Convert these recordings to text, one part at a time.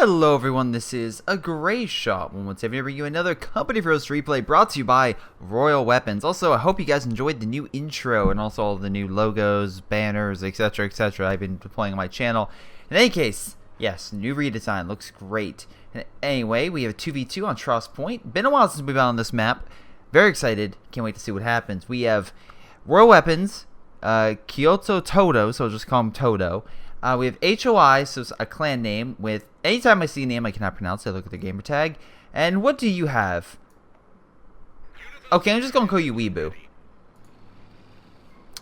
Hello everyone, this is a Greyshot. Once again, bring you another Company Heroes replay brought to you by Royal Weapons. Also, I hope you guys enjoyed the new intro and also all the new logos, banners, etc, etc. I've been deploying on my channel. In any case, yes, new redesign, looks great. And anyway, we have a 2v2 on Tross Point. Been a while since we've been on this map. Very excited, can't wait to see what happens. We have Royal Weapons, Kyoto Todo, so I'll just call him Todo. We have HOI, so it's a clan name with, anytime I see a name I cannot pronounce, I look at the gamer tag. And what do you have? Okay, I'm just going to call you Weebu.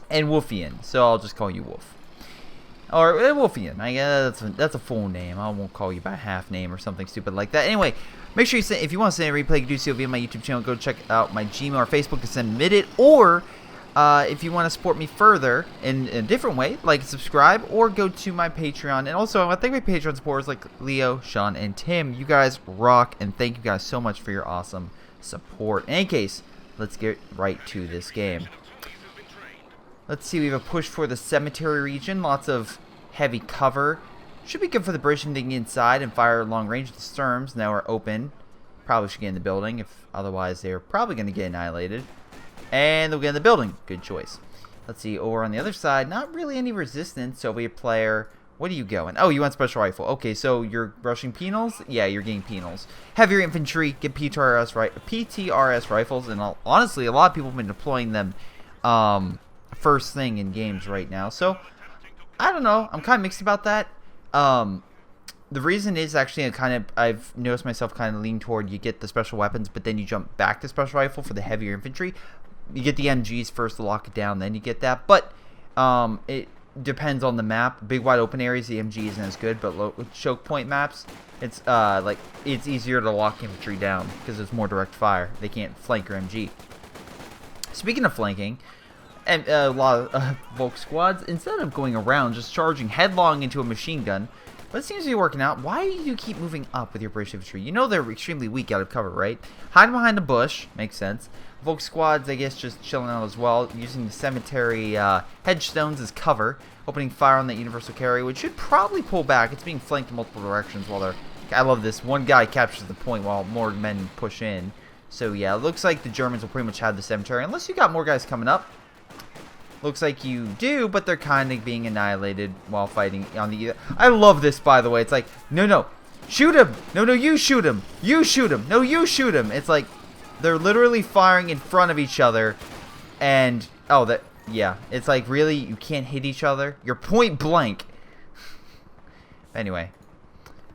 And Wolfian, so I'll just call you Wolf. Or Wolfian, I guess that's a full name. I won't call you by half name or something stupid like that. Anyway, make sure you send, if you want to send a replay, you can do so via my YouTube channel. Go check out my Gmail or Facebook to submit it, or if you want to support me further in a different way, like subscribe or go to my Patreon. And also, I want to thank my Patreon supporters like Leo, Sean, and Tim. You guys rock, and thank you guys so much for your awesome support. In any case, let's get right to this game. Let's see, we have a push for the cemetery region. Lots of heavy cover. Should be good for the British if they can get inside and fire long range with the Sturms. Now we're open. Probably should get in the building, if otherwise they're probably going to get annihilated. And they'll get in the building. Good choice. Let's see, over on the other side, not really any resistance. Soviet player, what are you going? Oh, you want special rifle. Okay, so you're rushing penals? Yeah, you're getting penals. Heavier infantry, get PTRS rifles, and honestly, a lot of people have been deploying them first thing in games right now. So, I don't know. I'm kind of mixed about that. The reason is actually I've noticed myself kind of lean toward you get the special weapons, but then you jump back to special rifle for the heavier infantry. You get the MGs first to lock it down, then you get that. But it depends on the map. Big wide open areas, the MG isn't as good, but low choke point maps, it's it's easier to lock infantry down because there's more direct fire. They can't flank your MG. Speaking of flanking, and a lot of Volk squads, instead of going around, just charging headlong into a machine gun. But it seems to be working out. Why do you keep moving up with your British infantry? You know they're extremely weak out of cover, right? Hide behind a bush. Makes sense. Volk squads, I guess, just chilling out as well. Using the cemetery headstones as cover. Opening fire on that universal carry, which should probably pull back. It's being flanked in multiple directions while they're... I love this. One guy captures the point while more men push in. So, yeah, it looks like the Germans will pretty much have the cemetery. Unless you got more guys coming up. Looks like you do, but they're kind of being annihilated while fighting on the... I love this, by the way. It's like, no, shoot him. No, you shoot him. You shoot him. No, you shoot him. It's like they're literally firing in front of each other. And, yeah. It's like, really, you can't hit each other? You're point blank. Anyway.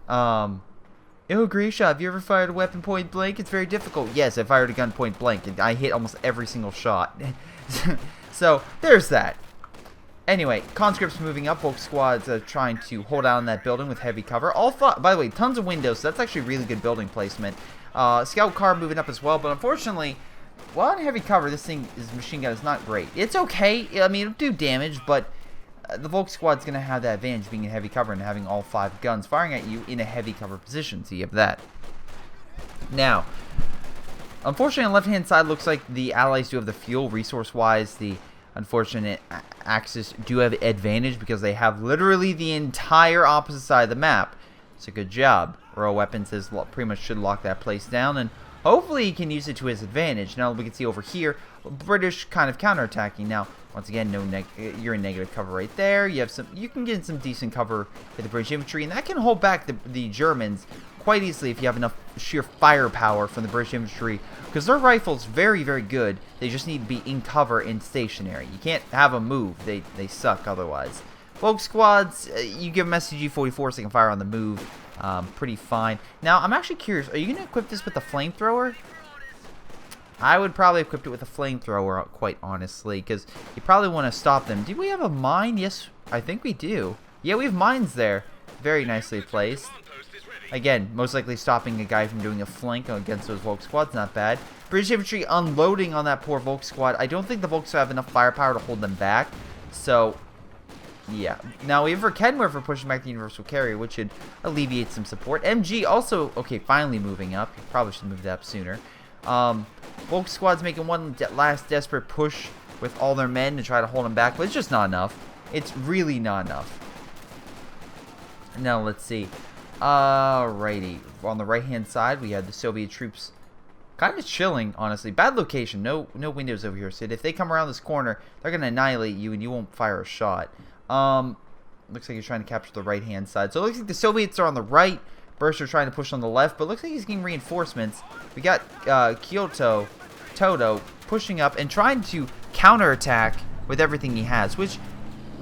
Greyshot, have you ever fired a weapon point blank? It's very difficult. Yes, I fired a gun point blank, and I hit almost every single shot. So, there's that. Anyway, conscripts moving up. Volk squads trying to hold down that building with heavy cover. By the way, tons of windows, so that's actually really good building placement. Scout car moving up as well, but unfortunately, while in heavy cover, this machine gun is not great. It's okay. I mean, it'll do damage, but the Volk squad's going to have that advantage being in heavy cover and having all 5 guns firing at you in a heavy cover position, so you have that. Now, unfortunately, on the left-hand side, looks like the Allies do have the fuel. Resource-wise, the unfortunate Axis do have advantage because they have literally the entire opposite side of the map. It's a good job. Royal Weapons is pretty much should lock that place down, and hopefully he can use it to his advantage. Now, we can see over here, British kind of counterattacking. Now, once again, you're in negative cover right there. You can get some decent cover with the British infantry, and that can hold back the Germans quite easily if you have enough sheer firepower from the British infantry, because their rifles very, very good. They just need to be in cover and stationary. You can't have them move. They suck otherwise. Volk squads, you give them SCG-44 so they can fire on the move. Pretty fine. Now, I'm actually curious. Are you going to equip this with a flamethrower? I would probably equip it with a flamethrower, quite honestly, because you probably want to stop them. Do we have a mine? Yes, I think we do. Yeah, we have mines there. Very nicely placed. Again, most likely stopping a guy from doing a flank against those Volk squads, not bad. British infantry unloading on that poor Volk squad. I don't think the Volks have enough firepower to hold them back. So, yeah. Now, we have for Kenworth for pushing back the universal carrier, which should alleviate some support. MG also, okay, finally moving up. You probably should move that up sooner. Volk squad's making one last desperate push with all their men to try to hold them back, but it's just not enough. It's really not enough. Now, let's see. Alrighty. On the right-hand side, we had the Soviet troops kind of chilling, honestly. Bad location. No windows over here. So if they come around this corner, they're going to annihilate you and you won't fire a shot. Looks like he's trying to capture the right-hand side. So it looks like the Soviets are on the right. Burst are trying to push on the left, but it looks like he's getting reinforcements. We got Toto pushing up and trying to counterattack with everything he has, which,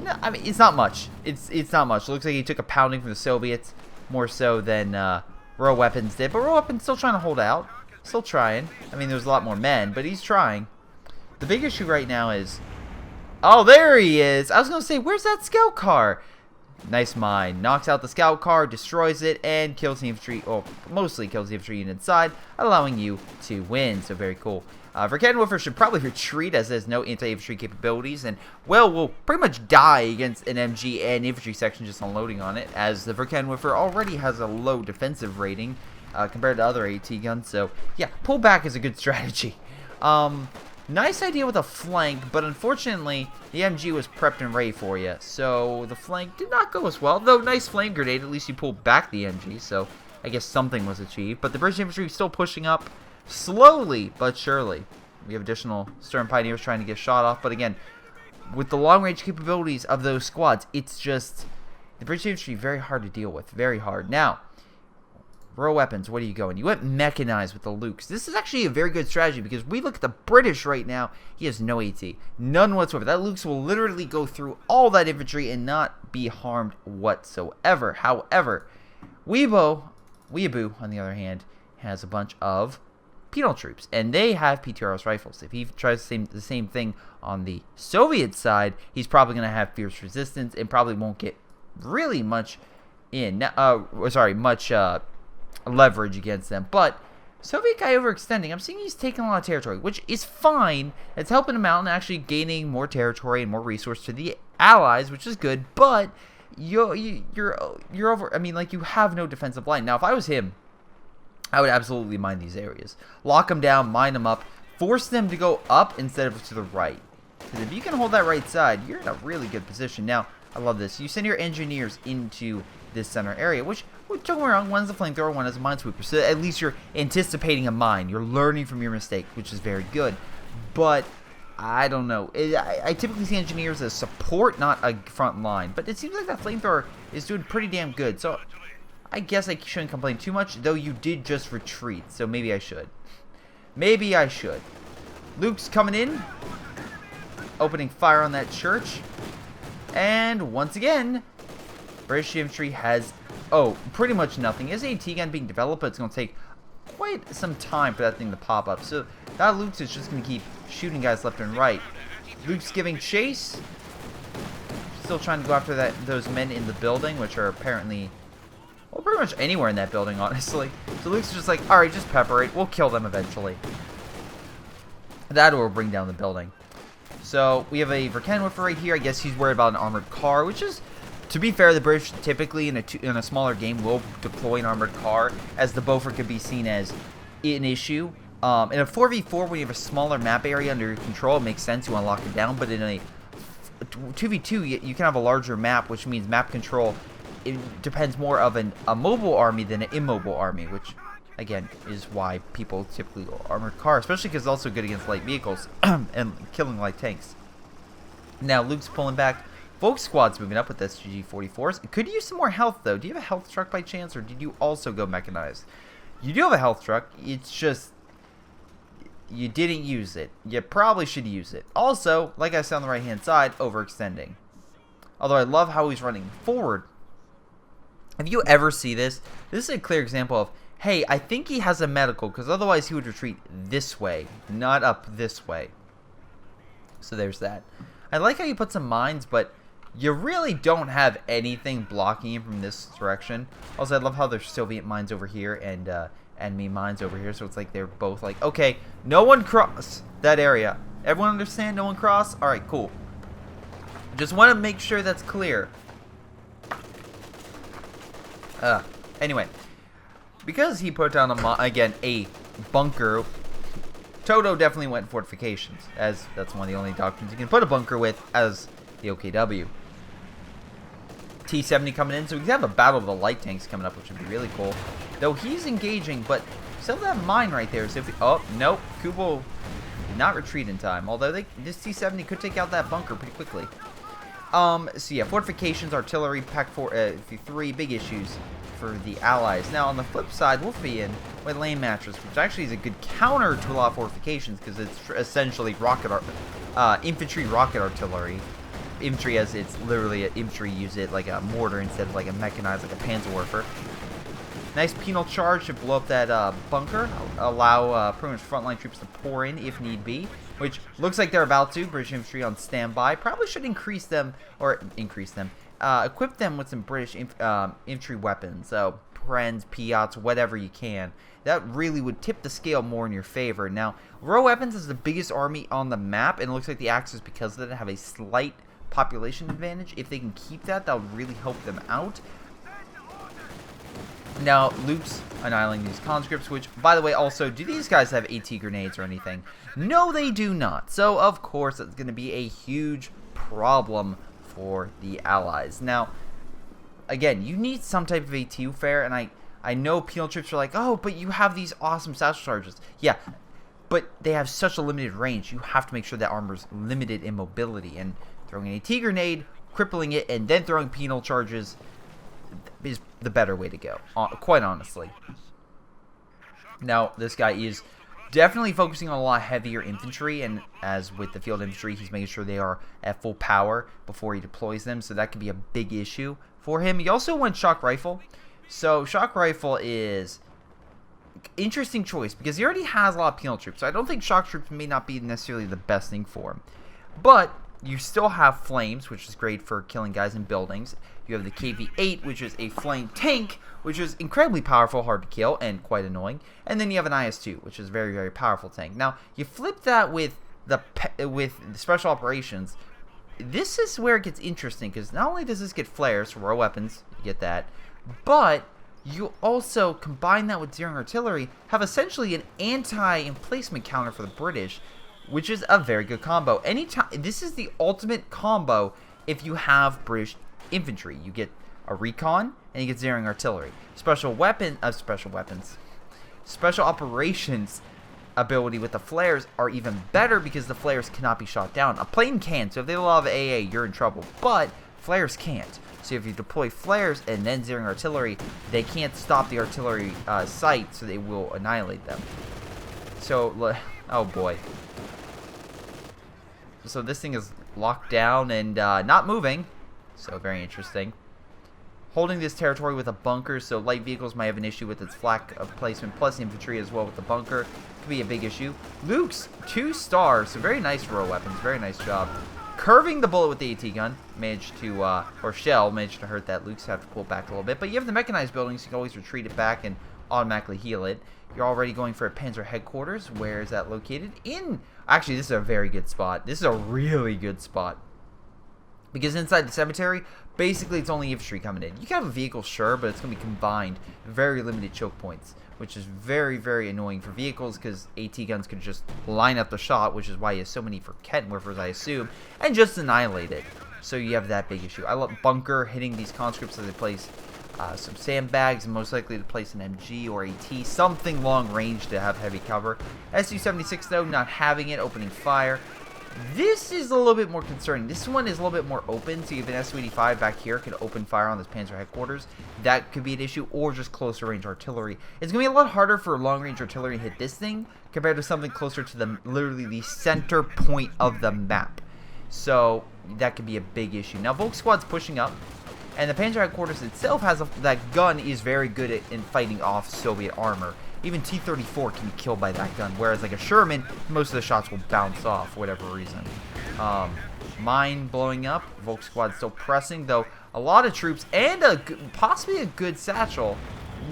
no, I mean, it's not much. It's not much. It looks like he took a pounding from the Soviets, more so than Raw Weapons did. But Raw Weapons still trying to hold out. Still trying. I mean, there's a lot more men, but he's trying. The big issue right now is... Oh, there he is! I was going to say, where's that scout car? Nice mine. Knocks out the scout car, destroys it, and kills the infantry, or mostly kills the infantry unit inside, allowing you to win. So very cool. Verkenwerfer should probably retreat as there's no anti-infantry capabilities, and, well, will pretty much die against an MG and infantry section just unloading on it, as the Verkenwerfer already has a low defensive rating compared to other AT guns. So, yeah, pull back is a good strategy. Nice idea with a flank, but unfortunately, the MG was prepped and ready for you. So, the flank did not go as well. Though, nice flame grenade, at least you pulled back the MG, so I guess something was achieved. But the British infantry still pushing up, slowly but surely. We have additional Stern Pioneers trying to get shot off, but again, with the long-range capabilities of those squads, it's just, the British infantry very hard to deal with, very hard. Now, Raw Weapons, what are you going? You went mechanized with the Lukes. This is actually a very good strategy because we look at the British right now. He has no AT. None whatsoever. That Lukes will literally go through all that infantry and not be harmed whatsoever. However, Weeaboo, on the other hand, has a bunch of penal troops, and they have PTRS rifles. If he tries the same thing on the Soviet side, he's probably going to have fierce resistance and probably won't get really much leverage against them. But Soviet guy overextending, I'm seeing he's taking a lot of territory, which is fine. It's helping him out and actually gaining more territory and more resource to the allies, which is good. But you're over. I mean, like, you have no defensive line. Now, if I was him, I would absolutely mine these areas, lock them down, mine them up, force them to go up instead of to the right. Because if you can hold that right side, you're in a really good position. Now, I love this. You send your engineers into this center area, which, don't get me wrong, one's a flamethrower, one is a minesweeper. So at least you're anticipating a mine. You're learning from your mistake, which is very good. But I don't know. I typically see engineers as support, not a front line. But it seems like that flamethrower is doing pretty damn good. So I guess I shouldn't complain too much, though you did just retreat. So maybe I should. Maybe I should. Luke's coming in, opening fire on that church. And once again, British infantry has, pretty much nothing. Is AT gun being developed, but it's going to take quite some time for that thing to pop up. So that Luke's is just going to keep shooting guys left and right. Luke's giving chase. Still trying to go after those men in the building, which are apparently, well, pretty much anywhere in that building, honestly. So Luke's just like, alright, just pepper it. We'll kill them eventually. That will bring down the building. So we have a Verkenwerfer right here. I guess he's worried about an armored car, which is, to be fair, the British typically in a smaller game will deploy an armored car, as the Beaufort could be seen as an issue. In a 4v4, when you have a smaller map area under your control, it makes sense, you want to lock it down. But in a 2v2, you can have a larger map, which means map control, it depends more of a mobile army than an immobile army, which, again, is why people typically go armored car, especially because it's also good against light vehicles and killing light tanks. Now, Luke's pulling back. Volk squad's moving up with SGG-44s. Could use some more health, though. Do you have a health truck by chance, or did you also go mechanized? You do have a health truck. It's just, you didn't use it. You probably should use it. Also, like I said on the right-hand side, overextending. Although I love how he's running forward. If you ever see this, this is a clear example of, hey, I think he has a medical, because otherwise he would retreat this way, not up this way. So there's that. I like how you put some mines, but you really don't have anything blocking him from this direction. Also, I love how there's Soviet mines over here and enemy mines over here, so it's like they're both like, okay, no one cross that area. Everyone understand? No one cross? Alright, cool. Just want to make sure that's clear. Anyway, because he put down a bunker, Toto definitely went fortifications, as that's one of the only doctrines you can put a bunker with as the OKW. T-70 coming in, so we have a battle of the light tanks coming up, which would be really cool. Though he's engaging, but still that mine right there. So if oh, nope, Kubo did not retreat in time. Although this T-70 could take out that bunker pretty quickly. So yeah, fortifications, artillery, Pack 3, big issues for the Allies. Now on the flip side, Wolfian with lane mattress, which actually is a good counter to a lot of fortifications because it's essentially infantry rocket artillery. Infantry, as it's literally an infantry, use it like a mortar instead of like a mechanized, like a Panzerwerfer. Nice penal charge to blow up that bunker, allow pretty much frontline troops to pour in if need be, which looks like they're about to. British infantry on standby. Probably should equip them with some British infantry weapons, so Prens, Piats, whatever you can. That really would tip the scale more in your favor. Now, Row Weapons is the biggest army on the map, and it looks like the Axis, because of that, have a slight population advantage. If they can keep that, that would really help them out. Now, Luke's annihilating these conscripts, which, by the way, also, do these guys have AT grenades or anything? No, they do not. So, of course, it's going to be a huge problem for the Allies. Now, again, you need some type of AT fare, and I know penal troops are like, oh, but you have these awesome satchel charges. Yeah, but they have such a limited range. You have to make sure that armor's limited in mobility, and throwing an AT grenade, crippling it, and then throwing penal charges is the better way to go, quite honestly. Now, this guy is definitely focusing on a lot heavier infantry, and as with the field infantry, he's making sure they are at full power before he deploys them, so that could be a big issue for him. He also went shock rifle, so shock rifle is interesting choice because he already has a lot of penal troops, so I don't think shock troops may not be necessarily the best thing for him. But you still have flames, which is great for killing guys in buildings. You have the KV-8, which is a flame tank, which is incredibly powerful, hard to kill, and quite annoying. And then you have an IS-2, which is a very, very powerful tank. Now, you flip that with the special operations. This is where it gets interesting, because not only does this get flares for row weapons, you get that, but you also combine that with Zeering artillery, have essentially an anti-emplacement counter for the British, which is a very good combo. This is the ultimate combo if you have British infantry. You get a recon and you get Zeering artillery. Special operations ability with the flares are even better because the flares cannot be shot down. A plane can, so if they have a lot of AA, you're in trouble, but flares can't. So if you deploy flares and then Zeering artillery, they can't stop the artillery sight, so they will annihilate them. So, oh boy. So this thing is locked down and not moving. So very interesting. Holding this territory with a bunker, so light vehicles might have an issue with its flak of placement, plus infantry as well with the bunker. Could be a big issue. Luke's 2 stars, so very nice row weapons, very nice job. Curving the bullet with the AT gun, managed to, or shell, managed to hurt that. Luke's have to pull back a little bit, but you have the mechanized buildings, so you can always retreat it back and automatically heal it. You're already going for a Panzer headquarters. Where is that located? Actually, this is a very good spot. This is a really good spot. Because inside the cemetery, basically it's only infantry coming in. You can have a vehicle, sure, but it's going to be combined. Very limited choke points, which is very, very annoying for vehicles because AT guns can just line up the shot, which is why you have so many for Kenworthers, I assume, and just annihilate it. So you have that big issue. I love bunker hitting these conscripts as they place some sandbags, and most likely to place an MG or AT, something long range to have heavy cover. Su-76 though, not having it, opening fire. This is a little bit more concerning. This one is a little bit more open, so you have an Su-85 back here, can open fire on this Panzer headquarters. That could be an issue, or just closer range artillery. It's going to be a lot harder for long range artillery to hit this thing, compared to something closer to literally the center point of the map. So, that could be a big issue. Now, Volk Squad's pushing up, and the Panzer headquarters itself has that gun is very good in fighting off Soviet armor. Even T-34 can be killed by that gun, whereas like a Sherman, most of the shots will bounce off for whatever reason. Mine blowing up, Volk Squad still pressing, though a lot of troops and possibly a good satchel.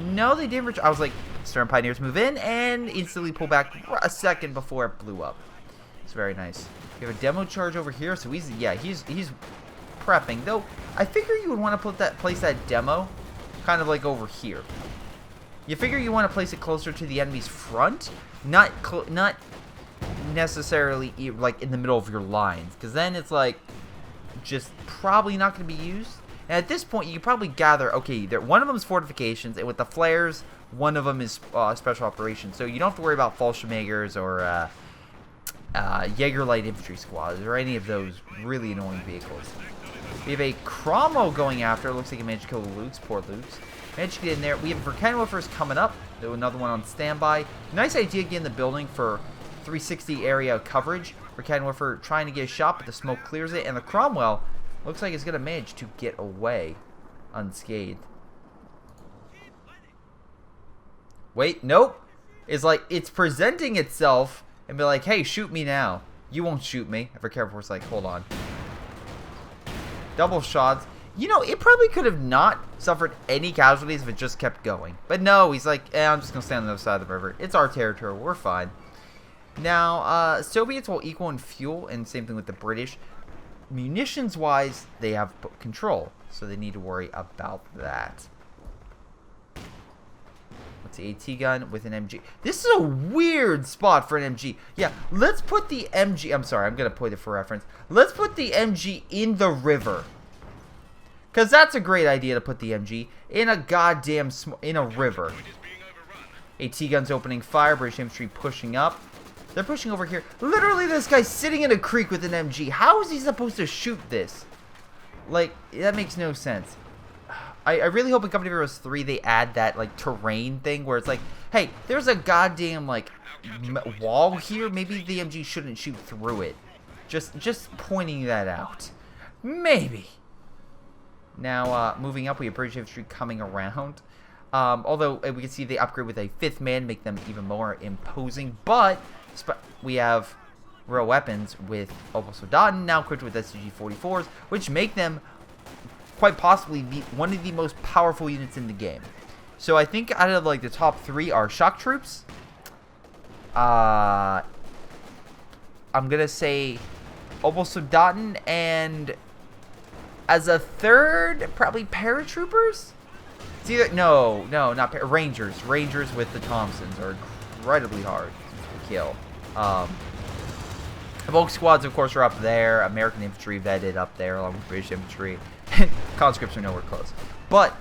No, they didn't. I was like, Stern Pioneers move in and instantly pull back a second before it blew up. It's very nice. We have a demo charge over here, so he's prepping. Though I figure you would want to place that demo kind of like over here. You figure you want to place it closer to the enemy's front, not necessarily like in the middle of your lines, because then it's like just probably not going to be used. And at this point, you can probably gather, okay, one of them is fortifications, and with the flares, one of them is special operations. So you don't have to worry about Fallschirmjägers or Jaeger Light Infantry squads or any of those really annoying vehicles. We have a Cromwell going after. It looks like he managed to kill Lukes. Poor Lukes. Managed to get in there. We have Verkenwerfers coming up. Another one on standby. Nice idea getting the building for 360 area coverage. Verkenwerfer trying to get a shot, but the smoke clears it. And the Cromwell looks like it's going to manage to get away unscathed. Wait, nope. It's like it's presenting itself and be like, hey, shoot me now. You won't shoot me. Verkenwerfer's like, hold on. Double shots. You know, it probably could have not suffered any casualties if it just kept going. But no, he's like, I'm just going to stand on the other side of the river. It's our territory. We're fine. Now, Soviets will equal in fuel, and same thing with the British. Munitions-wise, they have control, so they need to worry about that. What's the AT gun with an MG? This is a weird spot for an MG. Yeah, let's put the MG... I'm sorry, I'm going to put it for reference. Let's put the MG in the river. Because that's a great idea to put the MG in a goddamn... in a river. AT guns opening fire. British infantry pushing up. They're pushing over here. Literally, this guy's sitting in a creek with an MG. How is he supposed to shoot this? Like, that makes no sense. I really hope in Company of Heroes 3 they add that, like, terrain thing where it's like, hey, there's a goddamn, like, wall here. Maybe the MG shouldn't shoot through it. Just pointing that out. Maybe. Now, moving up, we have British infantry coming around. Although, we can see they upgrade with a 5th man, make them even more imposing. But, we have real weapons with Obersoldaten, now equipped with SCG-44s, which make them quite possibly one of the most powerful units in the game. So I think out of like the top 3 are shock troops. I'm gonna say Obersoldaten, and as a third, probably paratroopers. It's either not Rangers. Rangers with the Thompsons are incredibly hard to kill. The Volk squads, of course, are up there. American infantry vetted up there, along with British infantry. Conscripts are nowhere close. But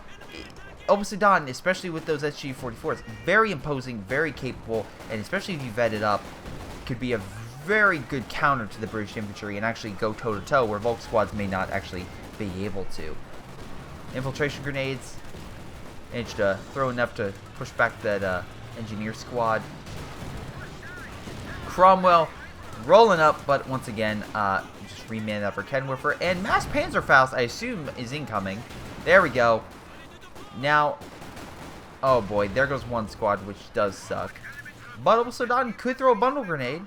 Obersoldaten, especially with those SG-44s, very imposing, very capable, and especially if you vet it up, could be a very good counter to the British infantry and actually go toe-to-toe where Volk squads may not actually be able to. Infiltration grenades. Managed to throw enough to push back that engineer squad. Cromwell rolling up, but once again, just reman that for Verkenwerfer. And Mass Panzerfaust, I assume, is incoming. There we go. Now, oh boy, there goes one squad, which does suck. But Obersoldaten could throw a bundle grenade.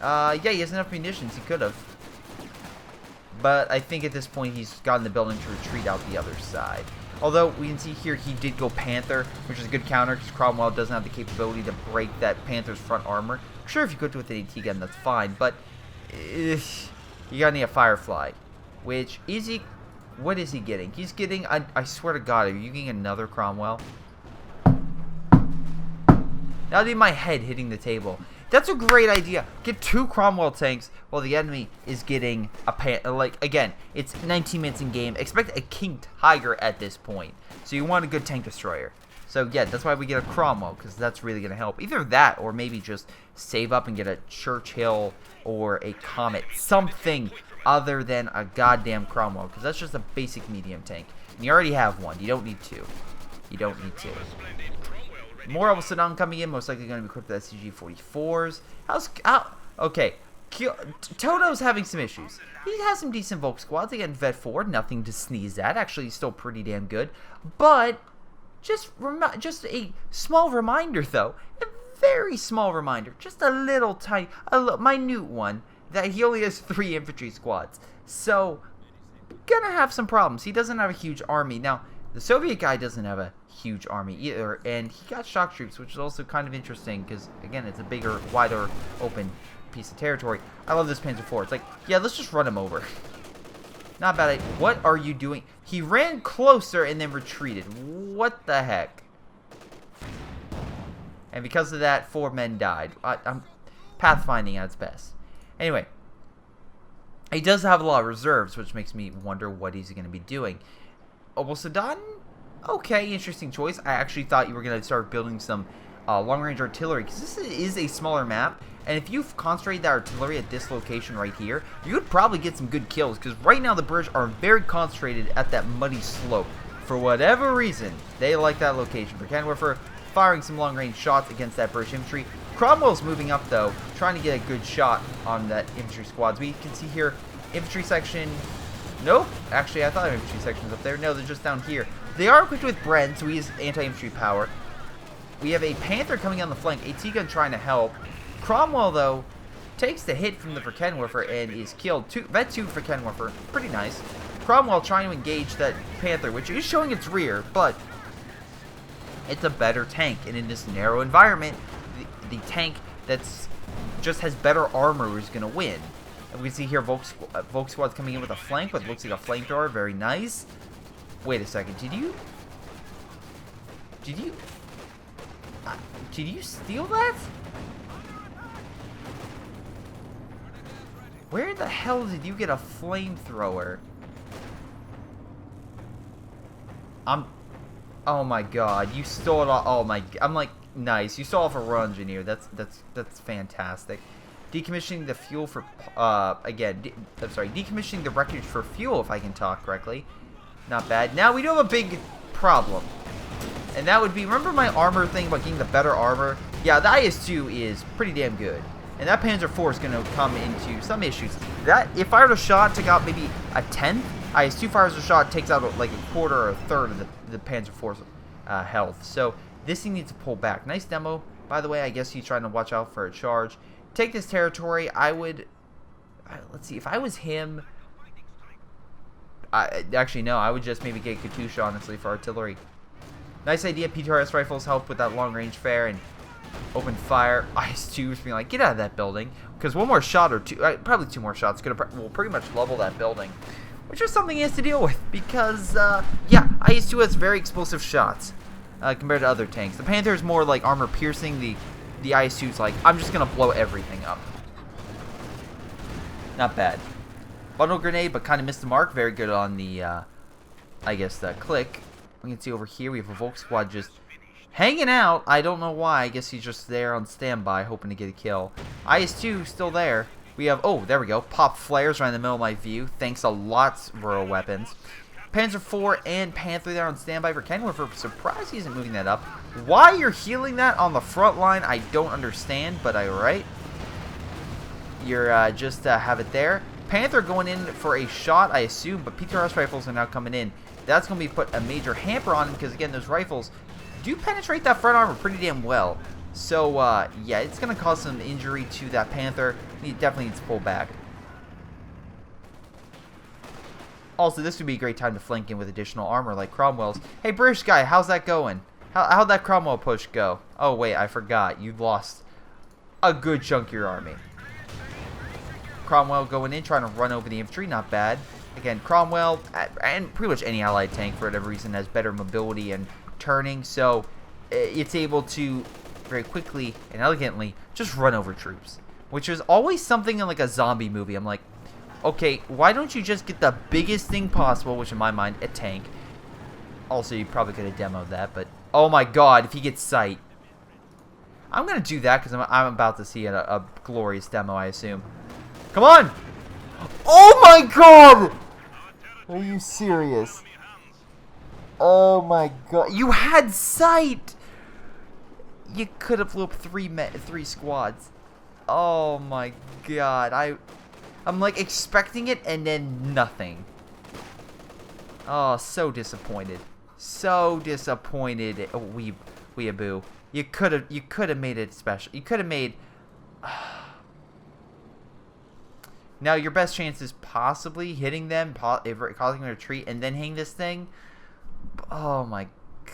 Yeah, he has enough munitions. He could have. But I think at this point, he's gotten the building to retreat out the other side. Although, we can see here, he did go Panther, which is a good counter, because Cromwell doesn't have the capability to break that Panther's front armor. Sure, if you could do it with an AT gun, that's fine, but you gotta need a Firefly. Which, is he... What is he getting? He's getting... I swear to God, are you getting another Cromwell? That'll be my head hitting the table. That's a great idea. Get 2 Cromwell tanks while the enemy is getting a like, again, it's 19 minutes in game. Expect a King Tiger at this point. So you want a good tank destroyer. So yeah, that's why we get a Cromwell, because that's really going to help. Either that, or maybe just save up and get a Churchill or a Comet. Something other than a goddamn Cromwell, because that's just a basic medium tank. And you already have one. You don't need 2. You don't need 2. More Obersoldaten coming in, most likely going to be equipped with SCG-44s. Okay, Toto's having some issues. He has some decent Volk squads. Again, Vet 4, nothing to sneeze at. Actually, he's still pretty damn good. But, just a small reminder, though. A very small reminder. Just a little tiny, minute one, that he only has 3 infantry squads. So, gonna have some problems. He doesn't have a huge army. Now, the Soviet guy doesn't have a huge army either, and he got shock troops, which is also kind of interesting because, again, it's a bigger, wider, open piece of territory. I love this Panzer IV. It's like, yeah, let's just run him over. Not bad. What are you doing? He ran closer and then retreated. What the heck? And because of that, 4 men died. I'm pathfinding at its best. Anyway, he does have a lot of reserves, which makes me wonder what he's going to be doing. Obosodan? Okay, interesting choice. I actually thought you were going to start building some long-range artillery, because this is a smaller map, and if you concentrate that artillery at this location right here, you would probably get some good kills, because right now the British are very concentrated at that muddy slope. For whatever reason, they like that location. For Kenworth, firing some long-range shots against that British infantry. Cromwell's moving up, though, trying to get a good shot on that infantry squads. We can see here, infantry section... Nope. Actually, I thought infantry section's up there. No, they're just down here. They are equipped with Bren, so he has anti-infantry power. We have a Panther coming on the flank. A T-gun trying to help. Cromwell, though, takes the hit from the Verkenwerfer and is killed. Vet 2 for Verkenwerfer. Pretty nice. Cromwell trying to engage that Panther, which is showing its rear, but it's a better tank. And in this narrow environment, the tank that's just has better armor is going to win. And we can see here Volk Squad's coming in with a flank, what looks like a flamethrower. Very nice. Wait a second. Did you steal that? Where the hell did you get a flamethrower? Oh my god, you stole it all. Oh my, I'm like, nice. You stole off a raw engineer. That's fantastic. Decommissioning the fuel for, I'm sorry, decommissioning the wreckage for fuel, if I can talk correctly. Not bad. Now we do have a big problem. And that would be, remember my armor thing about getting the better armor? Yeah, the IS-2 is pretty damn good. And that Panzer IV is going to come into some issues. That, if fired a shot, took out maybe a tenth. IS-2 fires a shot, takes out like a quarter or a third of the Panzer IV's health. So this thing needs to pull back. Nice demo, by the way. I guess he's trying to watch out for a charge. Take this territory. I would, let's see, if I was him, actually no, I would just maybe get Katusha, honestly, for artillery. Nice idea. PTRS rifles help with that long range fare and open fire. IS-2s being like, get out of that building, because one more shot or two, probably two more shots, will pretty much level that building, which is something he has to deal with, because yeah, IS-2 has very explosive shots compared to other tanks. The Panther is more like armor piercing. The IS-2's like, I'm just gonna blow everything up. Not bad. Bundle grenade, but kind of missed the mark. Very good on the, I guess, the click. We can see over here we have a Volk squad just hanging out. I don't know why. I guess he's just there on standby, hoping to get a kill. IS-2 still there. We have, oh, there we go. Pop flares right in the middle of my view. Thanks a lot, rural weapons. Panzer IV and Panther there on standby for Kenworth. We're surprised he isn't moving that up. Why you're healing that on the front line, I don't understand, but alright. You're just have it there. Panther going in for a shot, I assume, but PTRS rifles are now coming in. That's going to be put a major hamper on him, because again, those rifles do penetrate that front armor pretty damn well. So, yeah, it's going to cause some injury to that Panther. He definitely needs to pull back. Also, this would be a great time to flank in with additional armor like Cromwell's. Hey, British guy, how's that going? How'd that Cromwell push go? Oh, wait, I forgot. You've lost a good chunk of your army. Cromwell going in, trying to run over the infantry. Not bad. Again, Cromwell, and pretty much any allied tank, for whatever reason, has better mobility and turning. So, it's able to very quickly and elegantly just run over troops. Which is always something in like a zombie movie. I'm like, okay, why don't you just get the biggest thing possible, which in my mind, a tank. Also, you probably could have demoed that, but oh my god, if he gets sight. I'm going to do that because I'm about to see a glorious demo, I assume. Come on! Oh my god! Are you serious? Oh my god. You had sight! You could have blew up three squads. Oh my god. I'm like expecting it and then nothing. Oh, so disappointed. So disappointed. Weeaboo. You could have made it special. You could have made Now your best chance is possibly hitting them, causing them to retreat, and then hitting this thing. Oh my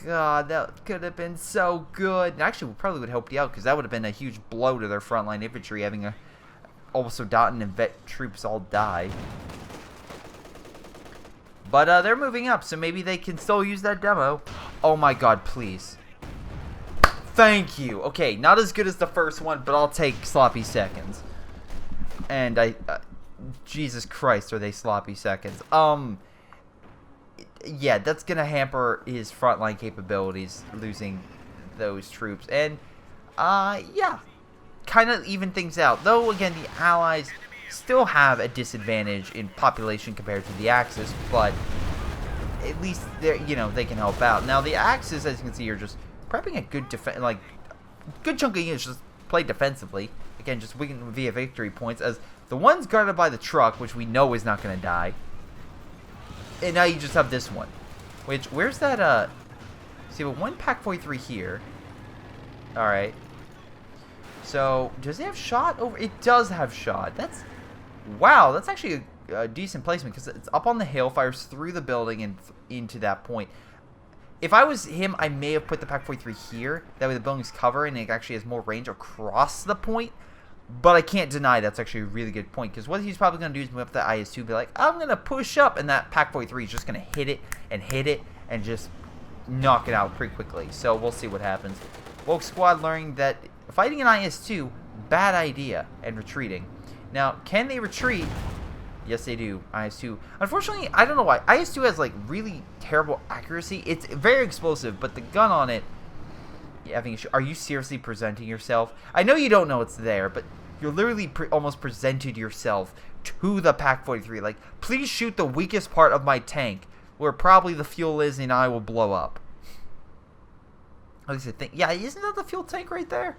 god, that could have been so good. And actually, probably would have helped you out, because that would have been a huge blow to their frontline infantry, having also Dotton and vet troops all die. But they're moving up, so maybe they can still use that demo. Oh my god, please. Thank you. Okay, not as good as the first one, but I'll take sloppy seconds. And Jesus Christ, are they sloppy seconds. yeah, that's going to hamper his frontline capabilities, losing those troops. And, yeah, kind of even things out. Though, again, the Allies still have a disadvantage in population compared to the Axis, but at least they can help out. Now, the Axis, as you can see, are just prepping a good good chunk of units just play defensively. Again, just winning via victory points, as the one's guarded by the truck, which we know is not going to die. And now you just have this one. Which, where's that, see, but one Pack 43 here. Alright. So, does it have shot over? It does have shot. That's, wow, that's actually a decent placement, because it's up on the hill, fires through the building and into that point. If I was him, I may have put the Pack 43 here. That way the building's covered and it actually has more range across the point. But I can't deny that's actually a really good point, because what he's probably going to do is move up the IS-2 and be like, I'm going to push up, and that Pack 43 is just going to hit it and just knock it out pretty quickly. So we'll see what happens. Woke Squad learning that fighting an IS-2, bad idea, and retreating. Now, can they retreat? Yes, they do. IS-2. Unfortunately, I don't know why. IS-2 has, like, really terrible accuracy. It's very explosive, but the gun on it, having are you seriously presenting yourself? I know you don't know it's there, but you're literally almost presented yourself to the Pack 43. Like, please shoot the weakest part of my tank, where probably the fuel is, and I will blow up. At least I think. Yeah, isn't that the fuel tank right there?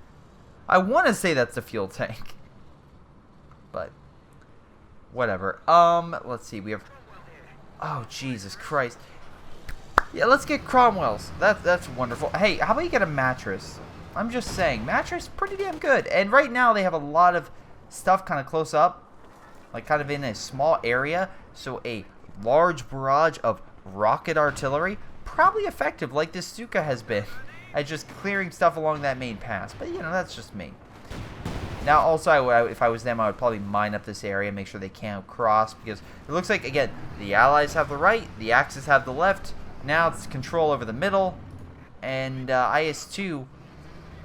I want to say that's the fuel tank. But whatever. Let's see. We have. Oh, Jesus Christ. Yeah, let's get Cromwell's. That's wonderful. Hey, how about you get a mattress? I'm just saying, mattress pretty damn good. And right now they have a lot of stuff kind of close up, like kind of in a small area. So a large barrage of rocket artillery, probably effective, like this Stuka has been, at just clearing stuff along that main pass. But that's just me. Now, also, if I was them, I would probably mine up this area, make sure they can't cross, because it looks like, again, the Allies have the right, the Axis have the left. Now it's control over the middle, and IS-2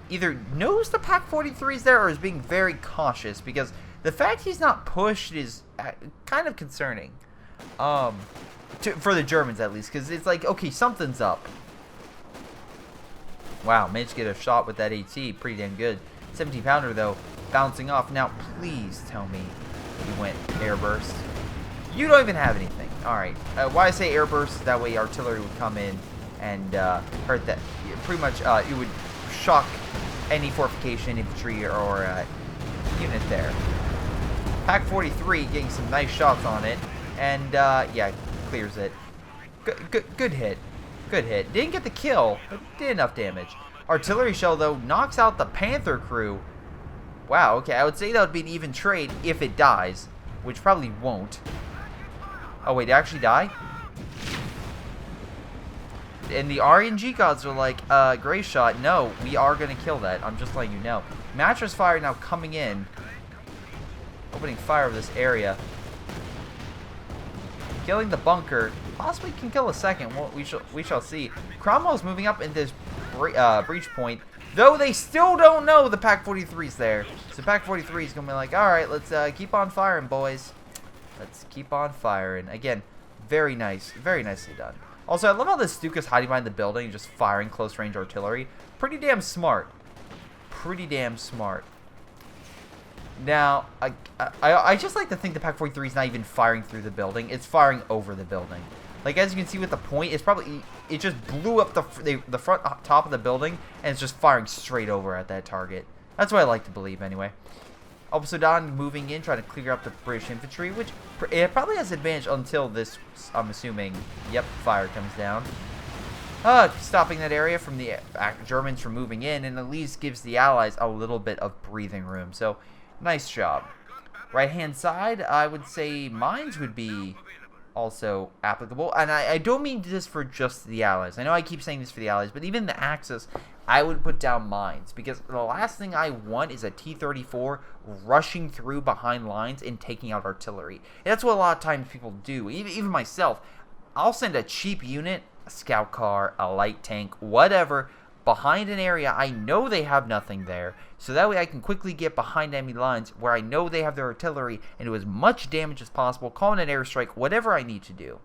either knows the Pack 43 is there or is being very cautious, because the fact he's not pushed is kind of concerning. For the Germans, at least, because it's like, okay, something's up. Wow, managed to get a shot with that AT, pretty damn good. 17-pounder, though, bouncing off. Now, please tell me you went airburst. You don't even have anything. Alright. Why I say airburst, that way artillery would come in and hurt that. Pretty much, it would shock any fortification, infantry, or unit there. Pack 43 getting some nice shots on it. And, yeah, clears it. Good hit. Good hit. Didn't get the kill, but did enough damage. Artillery shell, though, knocks out the Panther crew. Wow, okay, I would say that would be an even trade if it dies, which probably won't. Oh, wait, did it actually die? And the RNG gods are like, Greyshot, no, we are going to kill that. I'm just letting you know. Mattress fire now coming in. Opening fire of this area. Killing the bunker. Possibly can kill a second. Well, we shall see. Cromwell's moving up in this breach point. Though they still don't know the Pack 43's there. So Pack 43 is going to be like, alright, let's keep on firing, boys. Let's keep on firing. Again, very nice. Very nicely done. Also, I love how this Stuka's hiding behind the building and just firing close-range artillery. Pretty damn smart. Pretty damn smart. Now, I just like to think the Pack 43 is not even firing through the building. It's firing over the building. Like, as you can see with the point, it's probably, it just blew up the front top of the building, and it's just firing straight over at that target. That's what I like to believe, anyway. Obsodon moving in, trying to clear up the British infantry, which it probably has advantage until this, I'm assuming, yep, fire comes down. Stopping that area from the Germans from moving in, and at least gives the Allies a little bit of breathing room. So, nice job. Right-hand side, I would say mines would be also applicable. And I don't mean this for just the Allies. I know I keep saying this for the Allies, but even the Axis, I would put down mines. Because the last thing I want is a T-34 rushing through behind lines and taking out artillery. And that's what a lot of times people do. Even myself, I'll send a cheap unit, a scout car, a light tank, whatever, behind an area I know they have nothing there, so that way I can quickly get behind enemy lines where I know they have their artillery and do as much damage as possible, call in an airstrike, whatever I need to do.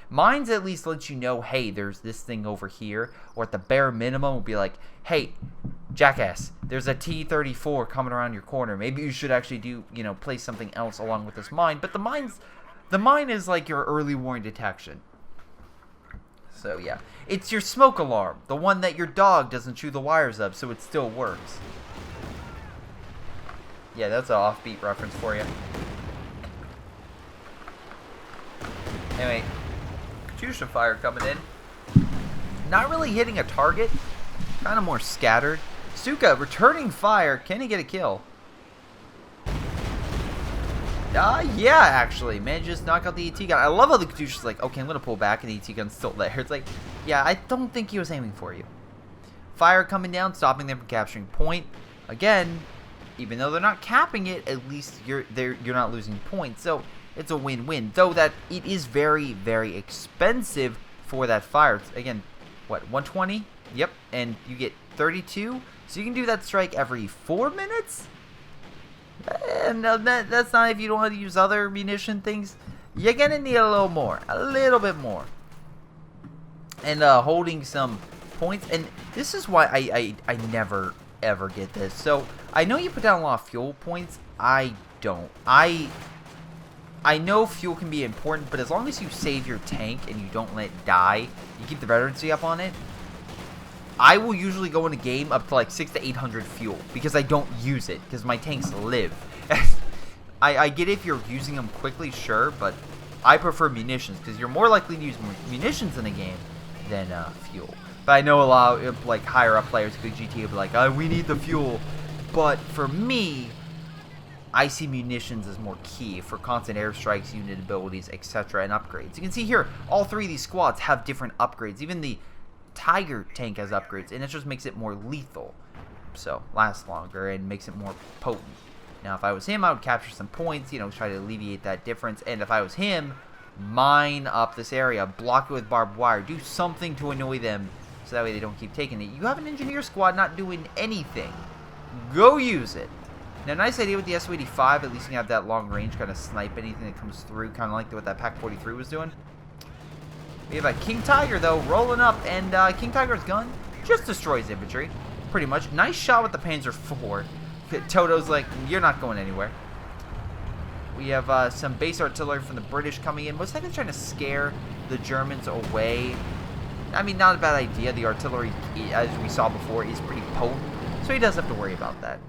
Mines at least lets you know, hey, there's this thing over here, or at the bare minimum will be like, hey, jackass, there's a T-34 coming around your corner. Maybe you should actually do, place something else along with this mine. But the mine is like your early warning detection. So yeah, it's your smoke alarm, the one that your dog doesn't chew the wires up, so it still works. Yeah, that's an offbeat reference for you. Anyway, Katyusha fire coming in. Not really hitting a target. Kind of more scattered. Suka returning fire. Can he get a kill? Yeah, actually. Manages to knock out the ET gun. I love how the Katyusha's like, okay, I'm going to pull back, and the ET gun's still there. It's like, yeah, I don't think he was aiming for you. Fire coming down, stopping them from capturing point. Again, even though they're not capping it, at least you're not losing points. So it's a win-win. Though that it is very, very expensive for that fire. It's, again, what, 120? Yep, and you get 32. So you can do that strike every 4 minutes? And that's not if you don't want to use other munition things. You're going to need a little more. A little bit more. And holding some points. And this is why I never, ever get this. So, I know you put down a lot of fuel points. I don't. I know fuel can be important, but as long as you save your tank and you don't let it die, you keep the veterancy up on it, I will usually go in a game up to like 600 to 800 fuel because I don't use it because my tanks live. I get if you're using them quickly, sure, but I prefer munitions because you're more likely to use munitions in a game than fuel. But I know a lot of like higher up players, big GTA, will be like, we need the fuel. But for me, I see munitions as more key for constant airstrikes, unit abilities, etc., and upgrades. You can see here, all three of these squads have different upgrades. Even the Tiger tank has upgrades, and it just makes it more lethal. So, lasts longer and makes it more potent. Now, if I was him, I would capture some points, try to alleviate that difference. And if I was him, mine up this area, block it with barbed wire, do something to annoy them so that way they don't keep taking it. You have an engineer squad not doing anything. Go use it. Now, nice idea with the SU-85. At least you can have that long range, kind of snipe anything that comes through, kind of like what that Pak-43 was doing. We have a King Tiger, though, rolling up, and King Tiger's gun just destroys infantry, pretty much. Nice shot with the Panzer IV. Toto's like, you're not going anywhere. We have some base artillery from the British coming in. Most likely trying to scare the Germans away. I mean, not a bad idea. The artillery, as we saw before, is pretty potent, so he does have to worry about that.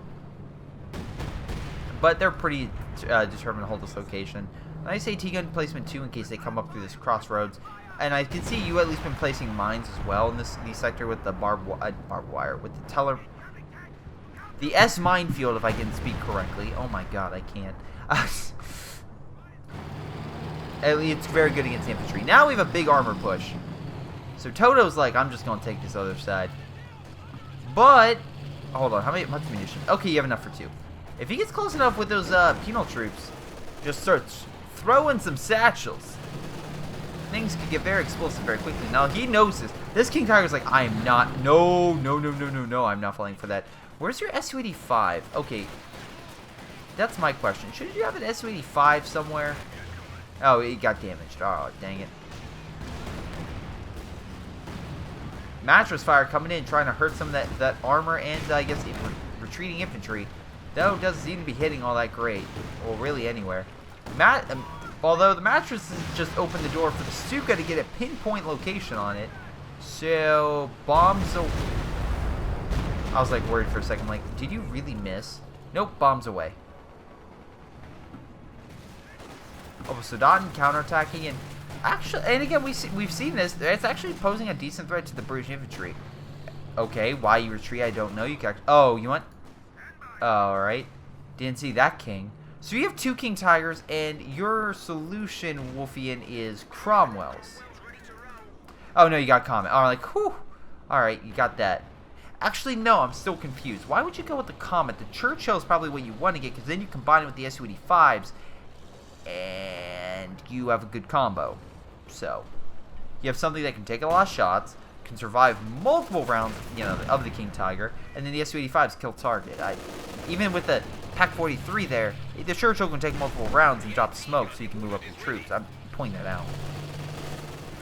But they're pretty determined to hold this location. Nice AT gun placement, too, in case they come up through this crossroads. And I can see you at least been placing mines as well in this sector with the barbed wire, with the teller. The S minefield, if I can speak correctly. Oh my god, I can't. It's very good against infantry. Now we have a big armor push. So Toto's like, I'm just going to take this other side. But, hold on, much munition? Okay, you have enough for 2. If he gets close enough with those penal troops, just starts throwing some satchels. Things could get very explosive very quickly. Now, he knows this. This King Tiger's like, I am not. No, I'm not falling for that. Where's your SU-85? Okay. That's my question. Shouldn't you have an SU-85 somewhere? Oh, it got damaged. Oh, dang it. Mattress fire coming in, trying to hurt some of that armor and, I guess, retreating infantry. Though, doesn't seem to be hitting all that great. Well, really anywhere. Although the mattresses just opened the door for the Stuka to get a pinpoint location on it. So, bombs. I was like worried for a second, like, did you really miss? Nope, bombs away. Oh, Sudan counterattacking, and actually, and again, we've seen this. It's actually posing a decent threat to the British infantry. Okay, why you retreat, I don't know. You can. Oh, you want? All right, didn't see that king. So you have 2 King Tigers, and your solution, Wolfian, is Cromwell's. Oh, no, you got Comet. Oh, like, whew. All right, you got that. Actually, no, I'm still confused. Why would you go with the Comet? The Churchill is probably what you want to get, because then you combine it with the SU-85s, and you have a good combo. So, you have something that can take a lot of shots, can survive multiple rounds, of the King Tiger, and then the SU-85s kill target. Even with the Pak-43 there, the Churchill can take multiple rounds and drop smoke so you can move up the troops. I'm pointing that out.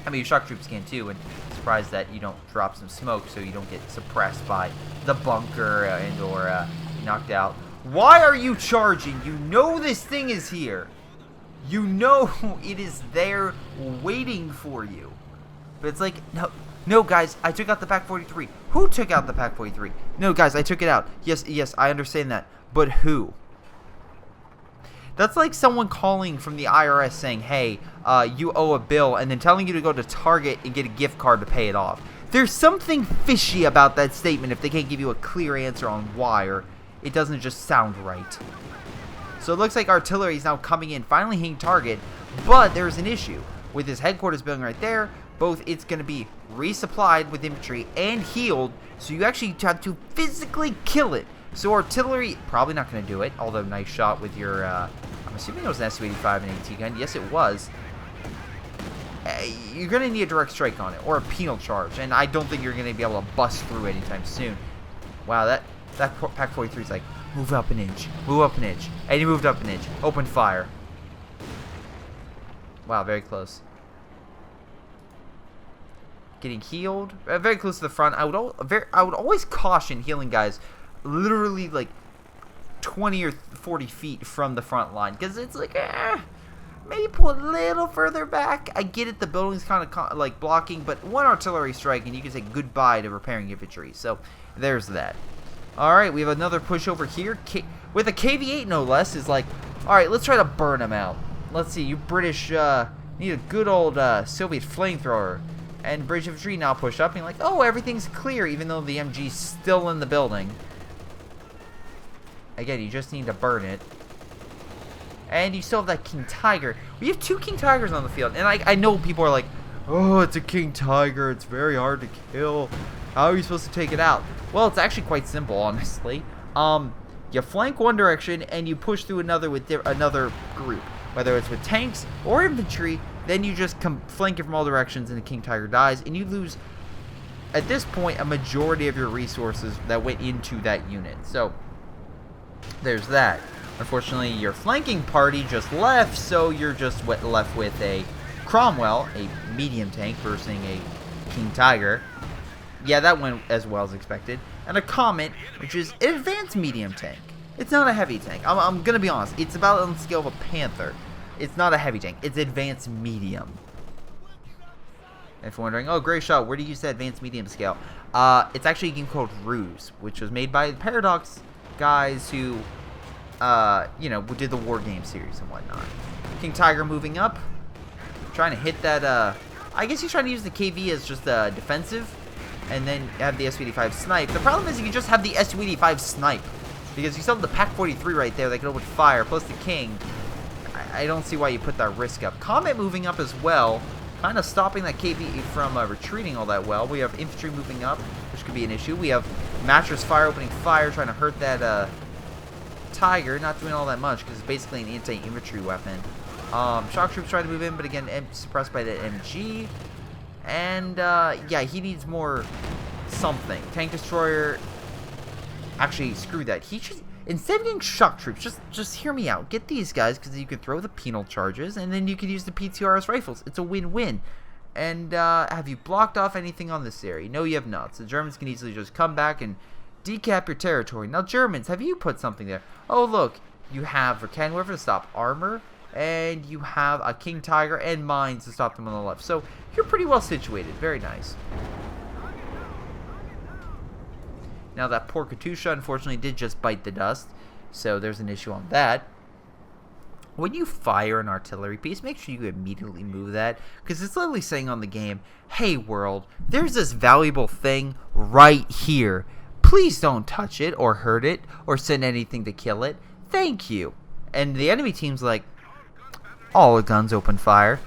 I mean, your shock troops can too, and surprised that you don't drop some smoke so you don't get suppressed by the bunker and or knocked out. Why are you charging? You know this thing is here. You know it is there waiting for you. But it's like, no, guys, I took out the Pack 43. Who took out the Pack 43? No, guys, I took it out. Yes, I understand that. But who? That's like someone calling from the IRS saying, hey, you owe a bill, and then telling you to go to Target and get a gift card to pay it off. There's something fishy about that statement if they can't give you a clear answer on why, or it doesn't just sound right. So it looks like artillery is now coming in, finally hitting target, but there's an issue. With this headquarters building right there, both it's going to be resupplied with infantry and healed, so you actually have to physically kill it. So artillery, probably not going to do it, although nice shot with your, I'm assuming it was an Su-85 and AT gun. Yes, it was. You're going to need a direct strike on it, or a penal charge, and I don't think you're going to be able to bust through anytime soon. Wow, that Pack 43 is like, move up an inch, and he moved up an inch. Open fire. Wow, very close. Getting healed, very close to the front. I would always caution healing guys literally like 20 or 40 feet from the front line, because it's like, maybe pull a little further back. I get it, the building's kind of like blocking, but one artillery strike and you can say goodbye to repairing infantry. So there's that. Alright, we have another push over here with a KV-8 no less. Is like, alright, let's try to burn them out. Let's see, you British need a good old Soviet flamethrower. And British infantry now push up, being like, oh, everything's clear, even though the MG's still in the building. Again, you just need to burn it. And you still have that King Tiger. We have 2 King Tigers on the field. And I know people are like, oh, it's a King Tiger. It's very hard to kill. How are you supposed to take it out? Well, it's actually quite simple, honestly. You flank one direction, and you push through another with another group. Whether it's with tanks or infantry, then you just flank it from all directions, and the King Tiger dies. And you lose, at this point, a majority of your resources that went into that unit. So there's that. Unfortunately, your flanking party just left, so you're just left with a Cromwell, a medium tank, versus a King Tiger. Yeah, that went as well as expected. And a Comet, which is an advanced medium tank. It's not a heavy tank. I'm going to be honest. It's about on the scale of a Panther. It's not a heavy tank. It's advanced medium. If you're wondering, oh, Greyshot, where do you use that advanced medium scale? It's actually a game called Ruse, which was made by the Paradox guys who, you know, did the War Game series and whatnot. King Tiger moving up. Trying to hit that, I guess he's trying to use the KV as just defensive. And then have the Su-85 snipe. The problem is you can just have the Su-85 snipe. Because you still have the Pack 43 right there that can open fire, plus the King. I don't see why you put that risk up. Comet moving up as well. Kind of stopping that KV from retreating all that well. We have infantry moving up, which could be an issue. We have mattress fire opening fire, trying to hurt that Tiger. Not doing all that much, because it's basically an anti-infantry weapon. Shock troops trying to move in, but again, suppressed by the MG. And, yeah, he needs more something. Tank destroyer. Actually, screw that. He should, instead of getting shock troops, just hear me out. Get these guys, because you can throw the penal charges, and then you can use the PTRS rifles. It's a win-win. And, have you blocked off anything on this area? No, you have not. So the Germans can easily just come back and decap your territory. Now, Germans, have you put something there? Oh, look. You have Cannon Weaver to stop armor. And you have a King Tiger and mines to stop them on the left. So you're pretty well situated. Very nice. Now that poor Katusha unfortunately did just bite the dust. So there's an issue on that. When you fire an artillery piece, make sure you immediately move that. Because it's literally saying on the game, hey world, there's this valuable thing right here. Please don't touch it or hurt it or send anything to kill it. Thank you. And the enemy team's like, all the guns open fire.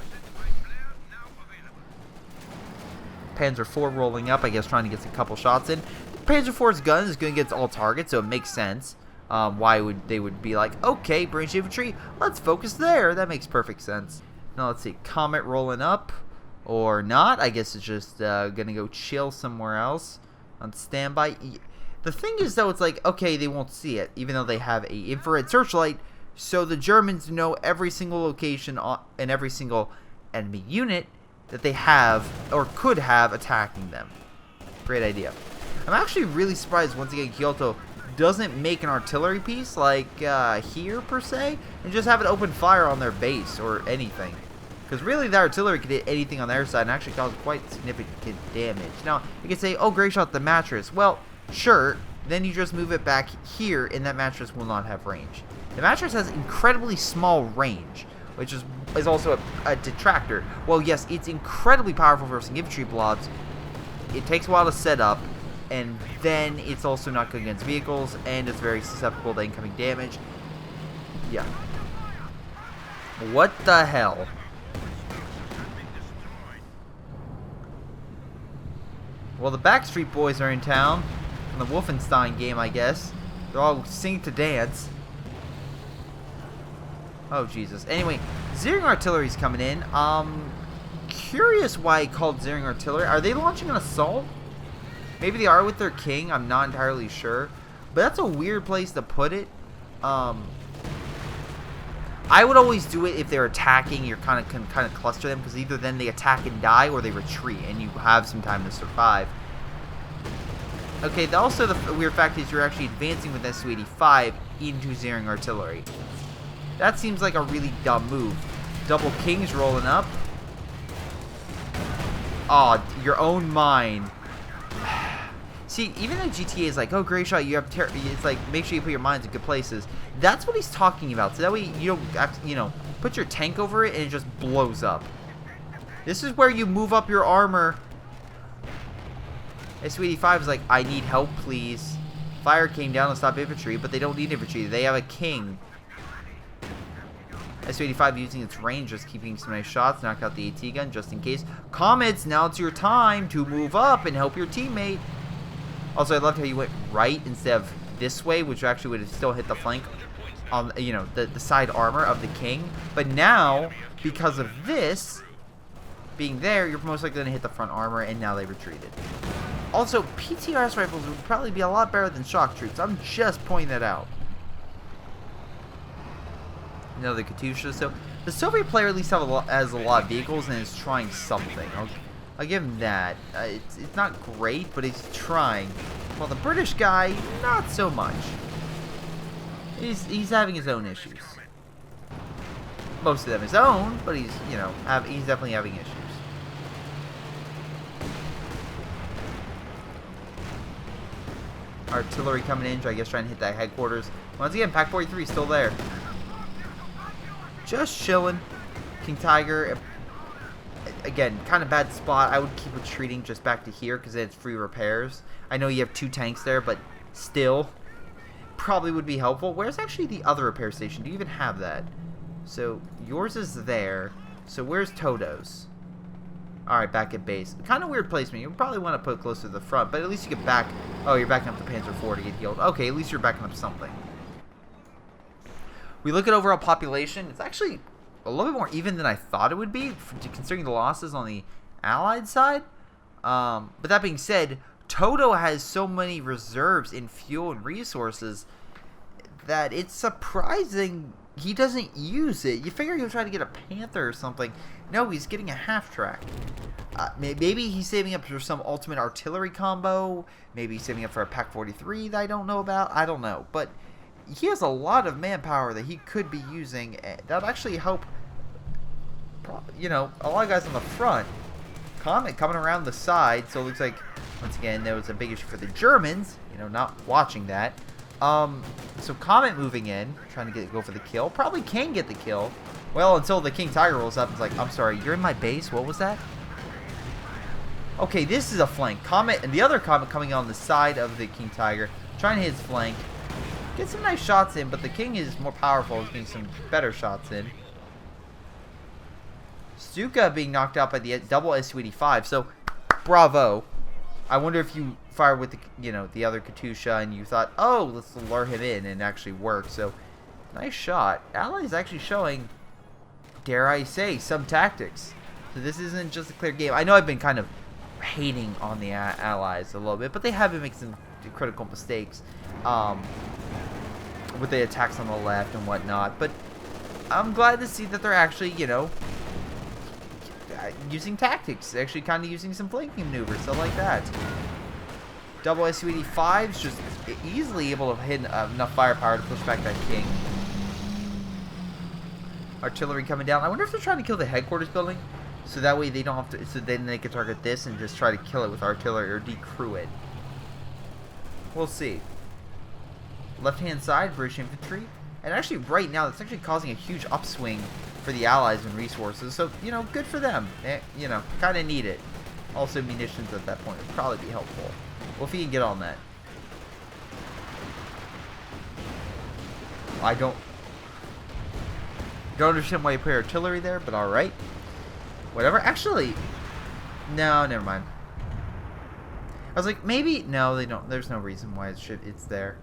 Panzer IV rolling up, I guess trying to get a couple shots in. Panzer IV's gun is going to get all targets, so it makes sense. Why they would be like, okay, British infantry, let's focus there. That makes perfect sense. Now let's see, Comet rolling up or not. I guess it's just going to go chill somewhere else on standby. The thing is, though, it's like, okay, they won't see it, even though they have a infrared searchlight. So the Germans know every single location and every single enemy unit, that they have, or could have, attacking them. Great idea. I'm actually really surprised, once again, Kyoto doesn't make an artillery piece, like, here, per se, and just have it open fire on their base, or anything. Because really, the artillery could hit anything on their side, and actually cause quite significant damage. Now, you could say, oh, Greyshot the mattress. Well, sure, then you just move it back here, and that mattress will not have range. The mattress has incredibly small range, which is also a detractor. Well, yes, it's incredibly powerful versus infantry blobs. It takes a while to set up, and then it's also not good against vehicles, and it's very susceptible to incoming damage. Yeah. What the hell? Well, the Backstreet Boys are in town. From the Wolfenstein game, I guess. They're all singing to dance. Oh, Jesus. Anyway, Zeering Artillery's coming in. Curious why it called Zeering Artillery. Are they launching an assault? Maybe they are with their king. I'm not entirely sure. But that's a weird place to put it. I would always do it if they're attacking. You're kind of cluster them, because either then they attack and die, or they retreat, and you have some time to survive. Okay. Also, the weird fact is you're actually advancing with Su-85 into Zeering Artillery. That seems like a really dumb move. Double Kings rolling up. Aw, your own mind. See, even though GTA is like, oh, Greyshot, you have it's like, make sure you put your mines in good places. That's what he's talking about. So that way you don't have to, you know, put your tank over it and it just blows up. This is where you move up your armor. Su-85 is like, I need help, please. Fire came down to stop infantry, but they don't need infantry. They have a king. Su-85 using its range, just keeping some nice shots, knock out the AT gun just in case. Comets, now it's your time to move up and help your teammate. Also, I loved how you went right instead of this way, which actually would have still hit the flank on, you know, the side armor of the king. But now, because of this being there, you're most likely going to hit the front armor, and now they retreated. Also, PTRS rifles would probably be a lot better than shock troops. I'm just pointing that out. Another Katyusha. So the Soviet player at least has a lot of vehicles and is trying something. I'll give him that. It's not great, but he's trying. Well, the British guy, not so much. He's having his own issues. Most of them his own, but he's, you know, he's definitely having issues. Artillery coming in, I guess trying to hit that headquarters. Once again, Pack 43 still there. Just chilling. King Tiger, again, kind of bad spot. I would keep retreating just back to here because it's free repairs. I know you have 2 tanks there, but still, probably would be helpful. Where's actually the other repair station? Do you even have that? So yours is there. So where's Toto's? Alright, back at base. Kind of weird placement. You probably want to put it closer to the front, but at least you get back. Oh, you're backing up the Panzer IV to get healed. Okay, at least you're backing up something. We look at overall population. It's actually a little bit more even than I thought it would be, considering the losses on the Allied side. But that being said, Toto has so many reserves in fuel and resources that it's surprising he doesn't use it. You figure he'll try to get a Panther or something. No, he's getting a half-track. Maybe he's saving up for some ultimate artillery combo. Maybe he's saving up for a Pack 43 that I don't know about. I don't know. But he has a lot of manpower that he could be using. That would actually help, you know, a lot of guys on the front. Comet coming around the side. So it looks like, once again, there was a big issue for the Germans. You know, not watching that. So Comet moving in, trying to go for the kill. Probably can get the kill. Well, until the King Tiger rolls up and is like, I'm sorry, you're in my base? What was that? Okay, this is a flank. Comet, and the other Comet coming on the side of the King Tiger, trying to hit his flank. Get some nice shots in, but the King is more powerful, is getting some better shots in. Stuka being knocked out by the double Su-85, so bravo. I wonder if you fired with the, you know, the other Katyusha and you thought, oh, let's lure him in, and it actually worked. So nice shot. Ally is actually showing, dare I say, some tactics. So this isn't just a clear game. I know I've been kind of hating on the Allies a little bit, but they have been making some critical mistakes with the attacks on the left and whatnot. But I'm glad to see that they're actually, you know, using tactics, actually kind of using some flanking maneuvers, stuff like that. Double SU-85s just easily able to hit enough firepower to push back that king. Artillery coming down. I wonder if they're trying to kill the headquarters building, so that way they don't have to. So then they can target this and just try to kill it with artillery or decrew it. We'll see. Left-hand side, British infantry, and actually right now that's actually causing a huge upswing for the Allies in resources. So you know, good for them. You know, kind of need it. Also, munitions at that point would probably be helpful. Well, if he can get on that. I don't understand why you put artillery there, but alright. Whatever. Actually, no, never mind. I was like, maybe, no, they don't. There's no reason why it's there.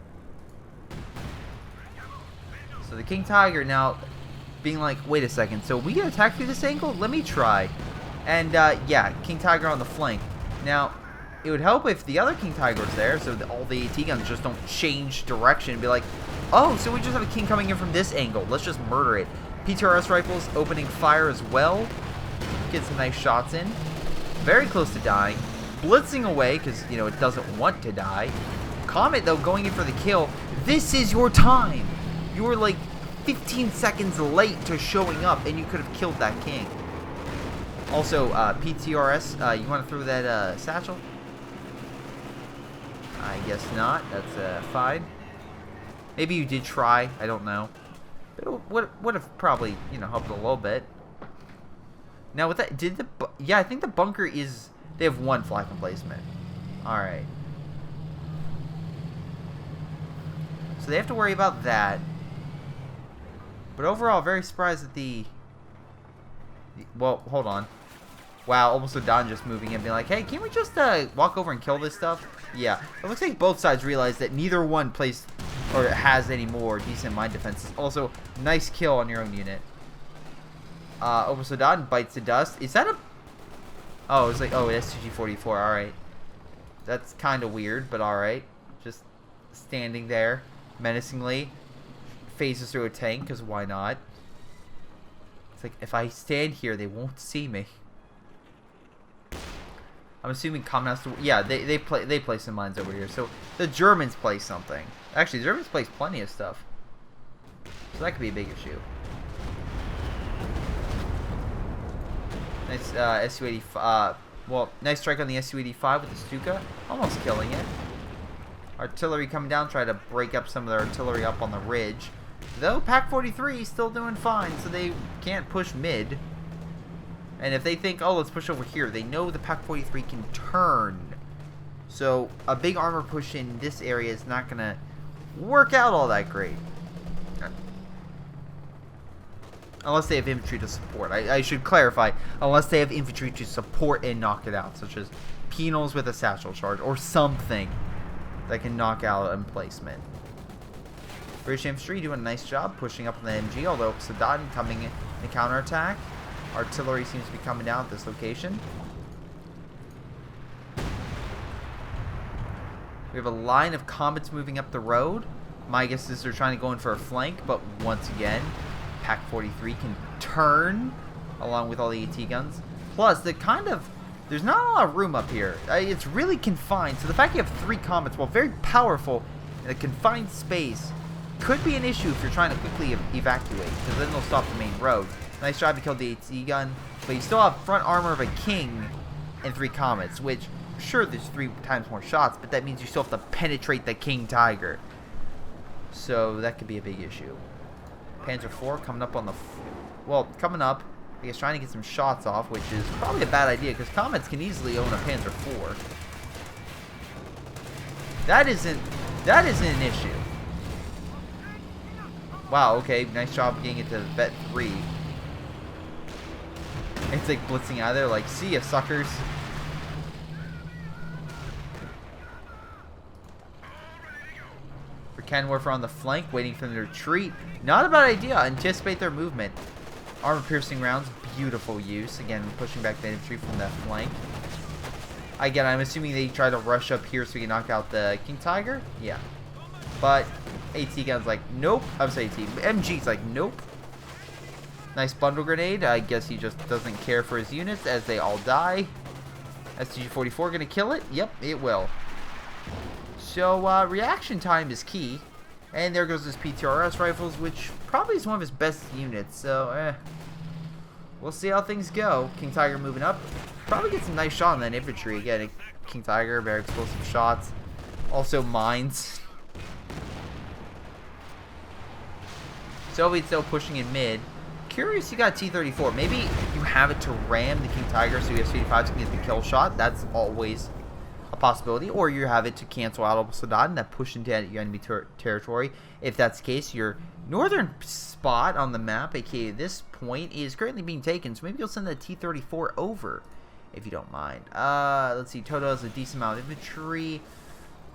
So the King Tiger now being like, wait a second, so we can attack through this angle? Let me try. And, yeah, King Tiger on the flank. Now, it would help if the other King Tiger was there, so that all the AT guns just don't change direction and be like, oh, so we just have a king coming in from this angle. Let's just murder it. PTRS rifles opening fire as well. Get some nice shots in. Very close to dying. Blitzing away because, you know, it doesn't want to die. Comet, though, going in for the kill. This is your time. You were like 15 seconds late to showing up, and you could have killed that king. Also, PTRS, you want to throw that satchel? I guess not. That's fine. Maybe you did try. I don't know. It would have probably, you know, helped a little bit. Now with that, yeah, I think the bunker is. They have one flak emplacement. All right. So they have to worry about that. But overall, very surprised at the. Well, hold on. Wow, almost a Don just moving in, being like, hey, can we just walk over and kill this stuff? Yeah. It looks like both sides realize that neither one plays or has any more decent mine defenses. Also, nice kill on your own unit. Obersodan bites the dust. Is that a... Oh, it's like, oh, STG-44. Alright. That's kind of weird, but alright. Just standing there menacingly. Phases through a tank, because why not? It's like, if I stand here, they won't see me. I'm assuming Common has to... Yeah, they play some mines over here. So, the Germans play something. Actually, the Germans play plenty of stuff. So that could be a big issue. Nice SU-85. Well, nice strike on the SU-85 with the Stuka. Almost killing it. Artillery coming down, try to break up some of their artillery up on the ridge. Though, Pac-43 is still doing fine, so they can't push mid. And if they think, oh, let's push over here, they know the Pac-43 can turn. So, a big armor push in this area is not going to work out all that great. Unless they have infantry to support. I should clarify. Unless they have infantry to support and knock it out. Such as penals with a satchel charge. Or something that can knock out emplacement. British infantry doing a nice job pushing up on the MG. Although Sadat coming in to counterattack. Artillery seems to be coming down at this location. We have a line of comets moving up the road. My guess is they're trying to go in for a flank, but once again, Pac-43 can turn along with all the AT guns. Plus, there's not a lot of room up here. It's really confined. So the fact you have 3 comets, while very powerful in a confined space, could be an issue if you're trying to quickly evacuate, because then they'll stop the main road. Nice job to kill the AT gun, but you still have front armor of a king and 3 comets, which, sure, there's 3 times more shots, but that means you still have to penetrate the King Tiger. So that could be a big issue. Panzer IV coming up on the... Well, coming up, I guess trying to get some shots off, which is probably a bad idea, because comets can easily own a Panzer IV. That isn't an issue. Wow, okay, nice job getting it to Vet 3. It's like blitzing out of there, like, see ya, suckers. For Kenworth on the flank, waiting for them to retreat. Not a bad idea. Anticipate their movement. Armor-piercing rounds, beautiful use. Again, pushing back the infantry from that flank. Again, I'm assuming they try to rush up here so we can knock out the King Tiger. Yeah. But AT gun's like, nope. I'm sorry, AT. MG's like, nope. Nice bundle grenade. I guess he just doesn't care for his units as they all die. STG-44 gonna kill it? Yep, it will. So, reaction time is key. And there goes his PTRS rifles, which probably is one of his best units. So, we'll see how things go. King Tiger moving up. Probably get some nice shot on that infantry. Again, King Tiger, very explosive shots. Also mines. Soviet's still pushing in mid. Curious you got T-34. Maybe you have it to ram the King Tiger so you have 85s can get the kill shot. That's always a possibility. Or you have it to cancel out Sadat and that push into your enemy territory. If that's the case, your northern spot on the map, aka this point, is currently being taken. So maybe you'll send that T-34 over, if you don't mind. Let's see. Toto has a decent amount of infantry.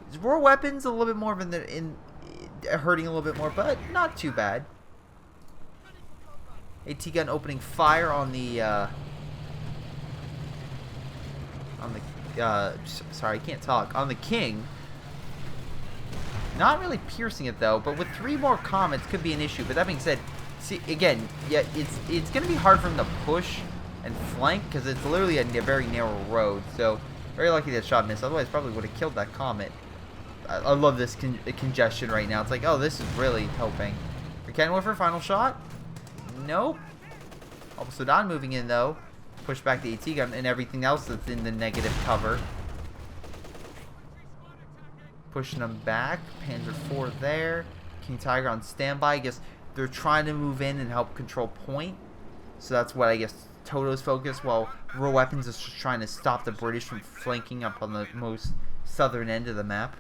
His war weapons a little bit more hurting a little bit more, but not too bad. AT gun opening fire on the sorry, I can't talk. On the King. Not really piercing it though, but with 3 more comets could be an issue. But that being said, see again, yeah, it's gonna be hard for him to push and flank because it's literally a very narrow road. So very lucky that shot missed. Otherwise, probably would have killed that comet. I love this congestion right now. It's like, oh, this is really helping. Cannon Whiffer, final shot. Nope. Sadat moving in though. Push back the AT gun and everything else that's in the negative cover. Pushing them back. Panzer IV there. King Tiger on standby. I guess they're trying to move in and help control point. So that's what I guess Toto's focus. While Rural Weapons is just trying to stop the British from flanking up on the most southern end of the map.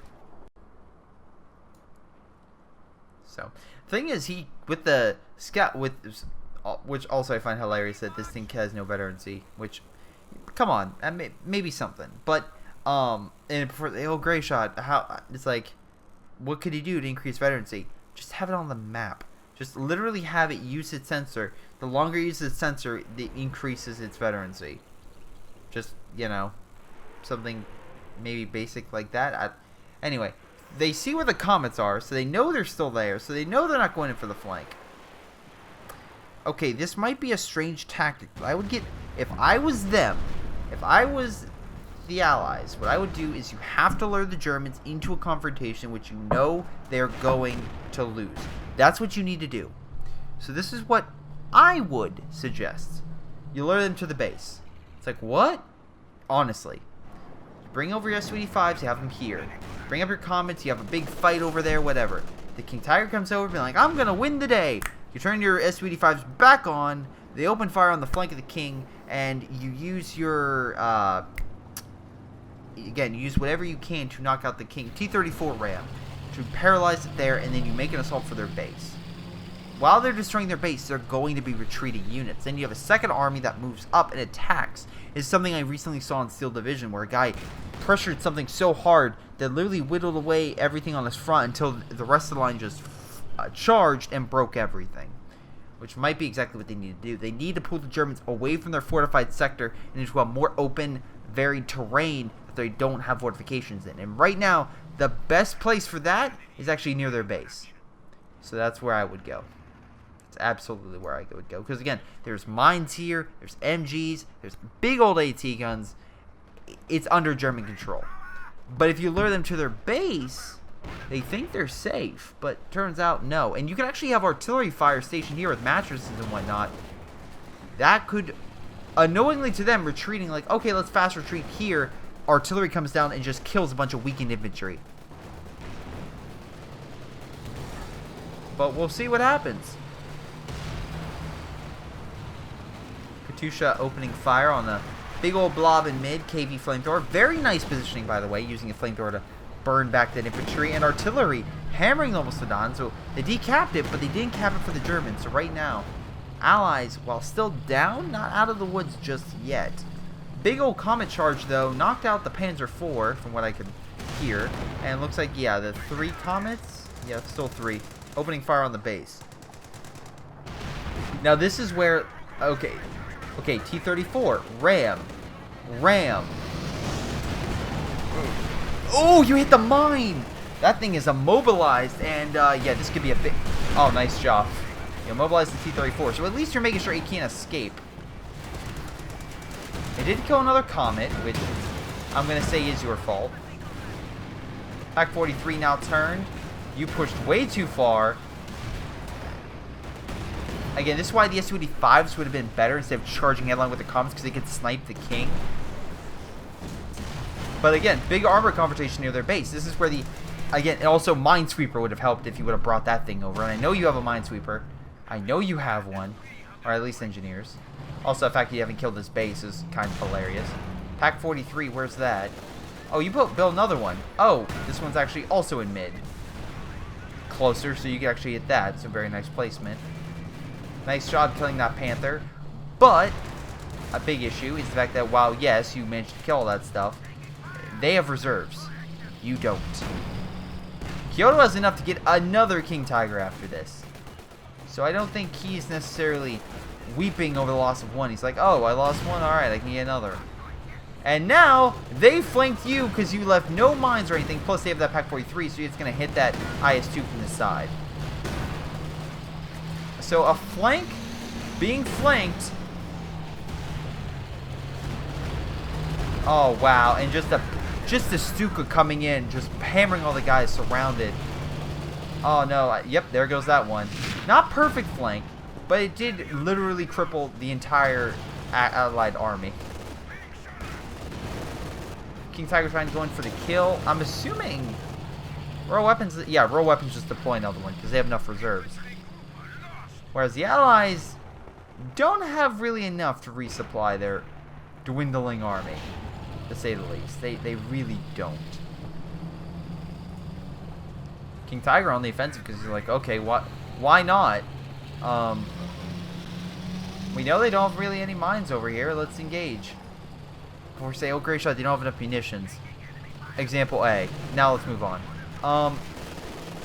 So, thing is, he with the scout which also I find hilarious that this thing has no veterancy. Which, come on, maybe something. But and for the old Greyshot, how it's like, what could he do to increase veterancy? Just have it on the map. Just literally have it use its sensor. The longer it uses its sensor, it increases its veterancy. Just, you know, something maybe basic like that. Anyway. They see where the comets are, so they know they're still there, so they know they're not going in for the flank. Okay, this might be a strange tactic, but I would get, if I was them, if I was the Allies, what I would do is you have to lure the Germans into a confrontation which you know they're going to lose. That's what you need to do. So this is what I would suggest. You lure them to the base. It's like, what? Honestly. Bring over your S-25s, you have them here. Bring up your comets, you have a big fight over there, whatever. The King Tiger comes over, being like, I'm gonna win the day. You turn your S-25s back on, they open fire on the flank of the King, and you use your, again, use whatever you can to knock out the King. T-34 ram, to paralyze it there, and then you make an assault for their base. While they're destroying their base, they're going to be retreating units. Then you have a second army that moves up and attacks. It's something I recently saw in Steel Division, where a guy pressured something so hard that literally whittled away everything on his front until the rest of the line just charged and broke everything. Which might be exactly what they need to do. They need to pull the Germans away from their fortified sector and into a more open, varied terrain that they don't have fortifications in. And right now, the best place for that is actually near their base. So that's where I would go. It's absolutely where I would go. Because again, there's mines here, there's MGs, there's big old AT guns. It's under German control. But if you lure them to their base, they think they're safe. But turns out, no. And you can actually have artillery fire stationed here with mattresses and whatnot. That could, unknowingly to them, retreating like, okay, let's fast retreat here. Artillery comes down and just kills a bunch of weakened infantry. But we'll see what happens. Katusha opening fire on the big old blob in mid. KV flamethrower. Very nice positioning, by the way, using a flamethrower to burn back that infantry. And artillery hammering almost Sedan. So they decapped it, but they didn't cap it for the Germans. So right now, Allies, while still down, not out of the woods just yet. Big old comet charge, though, knocked out the Panzer IV, from what I could hear. And it looks like, yeah, the 3 comets. Yeah, still 3. Opening fire on the base. Now, this is where... Okay, T-34. Ram. Oh, you hit the mine! That thing is immobilized, and, yeah, this could be a big... Oh, nice job. You mobilize the T-34, so at least you're making sure he can't escape. It did kill another Comet, which I'm going to say is your fault. Pack 43 now turned. You pushed way too far. Again, this is why the SU-85s would have been better instead of charging headlong with the Comets, because they could snipe the King. But again, big armor confrontation near their base. This is where the... Again, and also Minesweeper would have helped if you would have brought that thing over. And I know you have a Minesweeper. I know you have one. Or at least engineers. Also, the fact that you haven't killed this base is kind of hilarious. Pack 43, where's that? Oh, you built another one. Oh, this one's actually also in mid. Closer, so you can actually hit that. It's a very nice placement. Nice job killing that Panther. But a big issue is the fact that while, yes, you managed to kill all that stuff, they have reserves. You don't. Kyoto has enough to get another King Tiger after this. So I don't think he's necessarily weeping over the loss of one. He's like, oh, I lost one. Alright, I can get another. And now, they flanked you because you left no mines or anything. Plus, they have that Pack 43, so it's going to hit that IS-2 from the side. So, a flank being flanked. Oh, wow. And just the Stuka coming in, just hammering all the guys surrounded. Oh, no. Yep, there goes that one. Not perfect flank, but it did literally cripple the entire Allied army. King Tiger trying to go in for the kill. I'm assuming Royal Weapons, yeah, Royal Weapons just deploy another one because they have enough reserves. Whereas the Allies don't have really enough to resupply their dwindling army, to say the least. They really don't. King Tiger on the offensive because he's like, okay, why not? We know they don't have really any mines over here. Let's engage. Or say, oh, Greyshot, they don't have enough munitions. Example A. Now let's move on.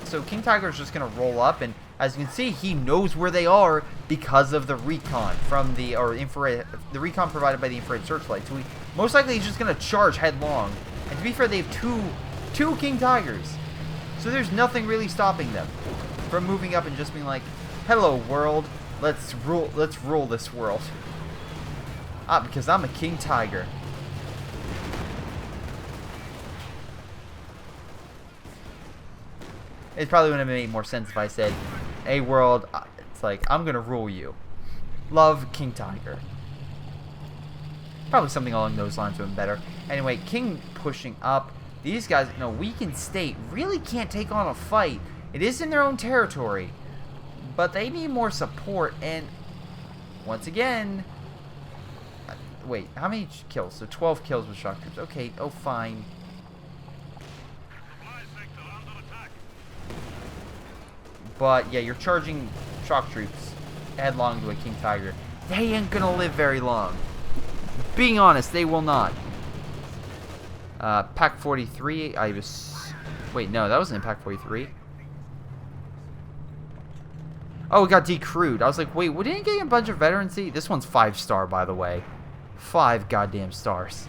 So King Tiger is just going to roll up, and as you can see, he knows where they are because of the recon from the infrared, the recon provided by the infrared searchlight. So most likely he's just going to charge headlong. And to be fair, they have two King Tigers, so there's nothing really stopping them from moving up and just being like, "Hello, world. Let's rule this world." Because I'm a King Tiger. It probably would have made more sense if I said, hey world, it's like, I'm gonna rule you. Love, King Tiger. Probably something along those lines would have been better. Anyway, King pushing up. These guys, in a weakened state, really can't take on a fight. It is in their own territory. But they need more support, and once again... Wait, how many kills? So 12 kills with shock troops. Okay, oh fine. But, yeah, you're charging shock troops headlong to a King Tiger. They ain't gonna live very long. Being honest, they will not. Pack 43, I was... Wait, no, that wasn't in Pack 43. Oh, it got decrewed. I was like, wait, didn't it get a bunch of veterancy? This one's 5-star, by the way. 5 goddamn stars.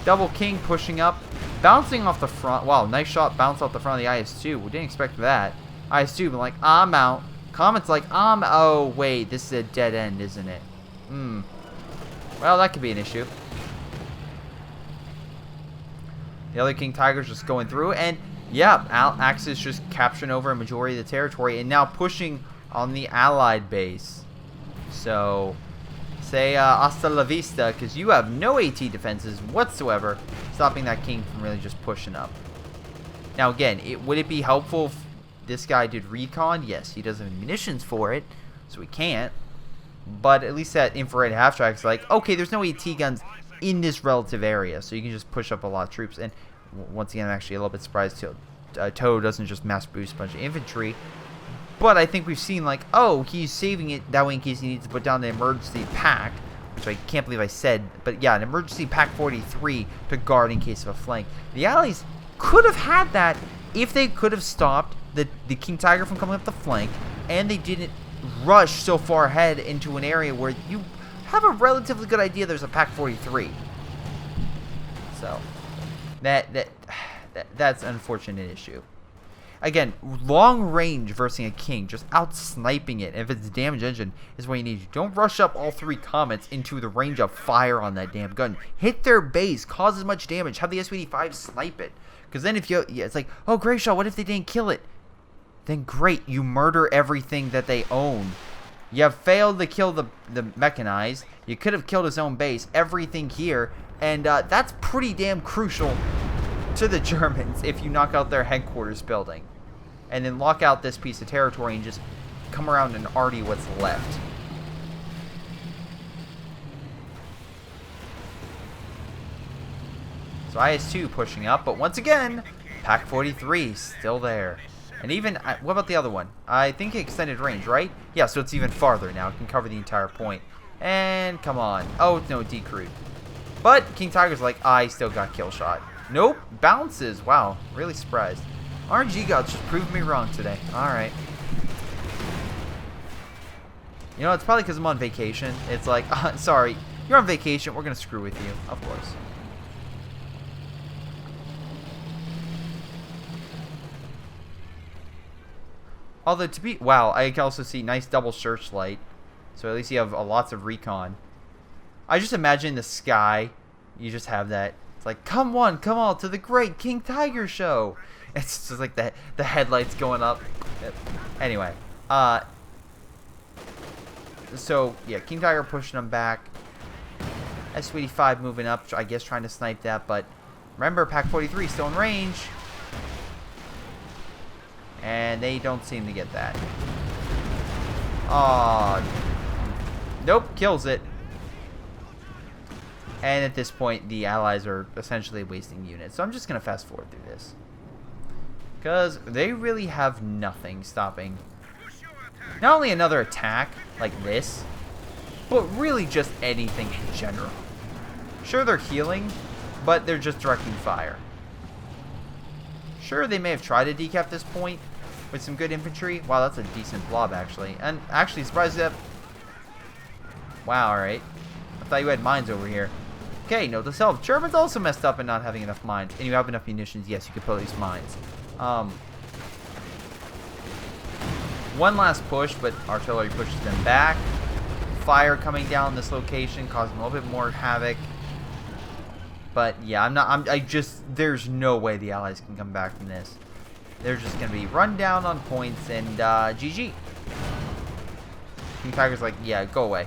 Double King pushing up. Bouncing off the front. Wow, nice shot. Bounce off the front of the IS-2. We didn't expect that. IS-2 been like, I'm out. Comet's like, oh, wait, this is a dead end, isn't it? Well, that could be an issue. The other King Tiger's just going through, and yeah, Axis just capturing over a majority of the territory and now pushing on the Allied base. So, say hasta la vista, because you have no AT defenses whatsoever, stopping that King from really just pushing up. Now, again, would it be helpful if this guy did recon? Yes, he doesn't have munitions for it, so he can't. But at least that infrared half-track is like, okay, there's no AT guns in this relative area, so you can just push up a lot of troops. And once again, I'm actually a little bit surprised too. Toe doesn't just mass boost a bunch of infantry. But I think we've seen, like, oh, he's saving it that way in case he needs to put down the emergency pack, which I can't believe I said. But yeah, an emergency pack 43 to guard in case of a flank. The Allies could have had that if they could have stopped the King Tiger from coming up the flank, and they didn't rush so far ahead into an area where you have a relatively good idea there's a pack 43. So that's an unfortunate issue. Again, long range versus a king, just out sniping it. If it's damage engine, is what you need. Don't rush up all 3 comets into the range of fire on that damn gun. Hit their base, cause as much damage. Have the SVD5 snipe it. Because then if you, it's like, oh, Greyshot, what if they didn't kill it? Then great, you murder everything that they own. You have failed to kill the mechanized. You could have killed his own base. Everything here, and that's pretty damn crucial to the Germans if you knock out their headquarters building. And then lock out this piece of territory and just come around and arty what's left. So IS-2 pushing up, but once again, Pack 43 still there. And even, what about the other one? I think extended range, right? Yeah, so it's even farther now. It can cover the entire point. And come on. Oh, no, decrewed. But King Tiger's like, I still got kill shot. Nope, bounces. Wow, really surprised. RNG gods just proved me wrong today. Alright. You know, it's probably because I'm on vacation. It's like, sorry, you're on vacation. We're going to screw with you. Of course. Although, to be... Wow, I can also see nice double searchlight. So at least you have lots of recon. I just imagine the sky. You just have that. It's like, come on to the great King Tiger show. It's just like the headlights going up. Anyway. So, yeah, King Tiger pushing them back. S-25 moving up, I guess trying to snipe that. But remember, Pack 43 still in range. And they don't seem to get that. Nope, kills it. And at this point, the allies are essentially wasting units. So I'm just going to fast forward through this. Because they really have nothing stopping. Not only another attack like this, but really just anything in general. Sure, they're healing, but they're just directing fire. Sure, they may have tried to decap this point with some good infantry. Wow, that's a decent blob, actually. And actually, surprised that... Wow, alright. I thought you had mines over here. Okay, note to self. Germans also messed up in not having enough mines. And you have enough munitions. Yes, you can put these mines. One last push, but artillery pushes them back. Fire coming down this location, causing a little bit more havoc. But yeah, there's no way the Allies can come back from this. They're just going to be run down on points and GG. King Tiger's like, yeah, go away.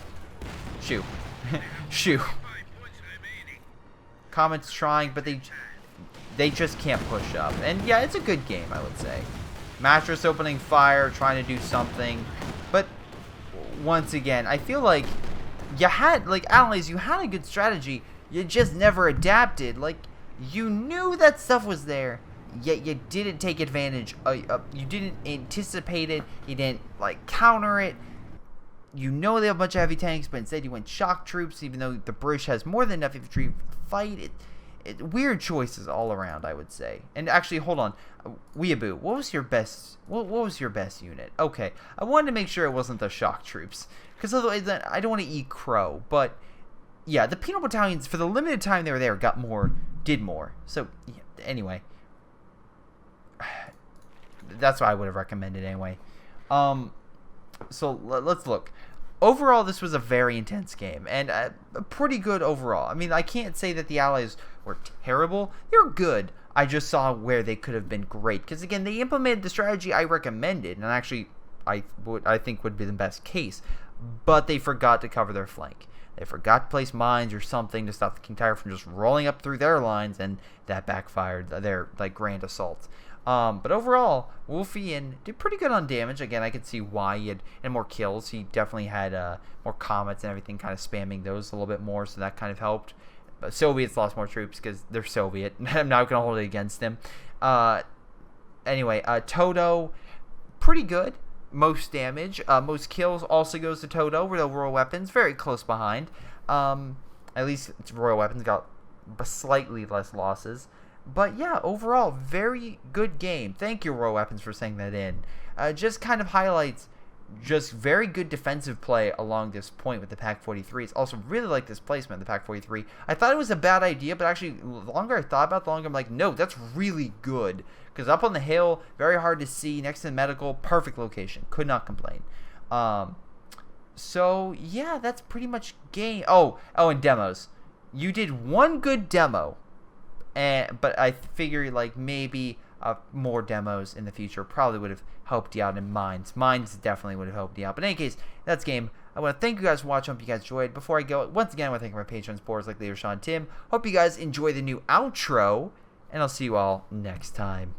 Shoo. Shoo. Comet's trying, but they just can't push up. And yeah, it's a good game, I would say. Mattress opening fire, trying to do something. But once again, I feel like you had, like, Allies, you had a good strategy. You just never adapted. Like, you knew that stuff was there, yet you didn't take advantage. You didn't anticipate it. You didn't, like, counter it. You know they have a bunch of heavy tanks, but instead you went shock troops, even though the British has more than enough infantry to fight. Weird choices all around, I would say. And actually, hold on, Weeaboo, what was your best? What was your best unit? Okay, I wanted to make sure it wasn't the shock troops, because otherwise I don't want to eat crow. But yeah, the penal battalions, for the limited time they were there, got more, did more. So yeah, anyway, that's what I would have recommended anyway. So let's look. Overall, this was a very intense game, and pretty good overall. I mean, I can't say that the Allies were terrible. They were good. I just saw where they could have been great. Because, again, they implemented the strategy I recommended, and actually, I think would be the best case. But they forgot to cover their flank. They forgot to place mines or something to stop the King Tiger from just rolling up through their lines, and that backfired their, like, grand assault. But overall, Wolfian did pretty good on damage. Again, I could see why he had more kills. He definitely had more comets and everything, kind of spamming those a little bit more, so that kind of helped. But Soviets lost more troops because they're Soviet. I'm not going to hold it against them. Anyway, Toto, pretty good. Most damage. Most kills also goes to Toto, with Royal Weapons very close behind. At least Royal Weapons got slightly less losses. But yeah, overall, very good game. Thank you, Royal Weapons, for saying that in. Just kind of highlights just very good defensive play along this point with the Pak-43s. Also, really like this placement, the Pak-43. I thought it was a bad idea, but actually, the longer I thought about it, the longer I'm like, no, that's really good. Because up on the hill, very hard to see, next to the medical, perfect location. Could not complain. So, yeah, that's pretty much game. Oh, and demos. You did one good demo, but I figure, like, maybe more demos in the future probably would have helped you out in Mines. Mines definitely would have helped you out. But in any case, that's game. I want to thank you guys for watching. Hope you guys enjoyed. Before I go, once again, I want to thank my patrons, boards like Leader Sean Tim. Hope you guys enjoy the new outro, and I'll see you all next time.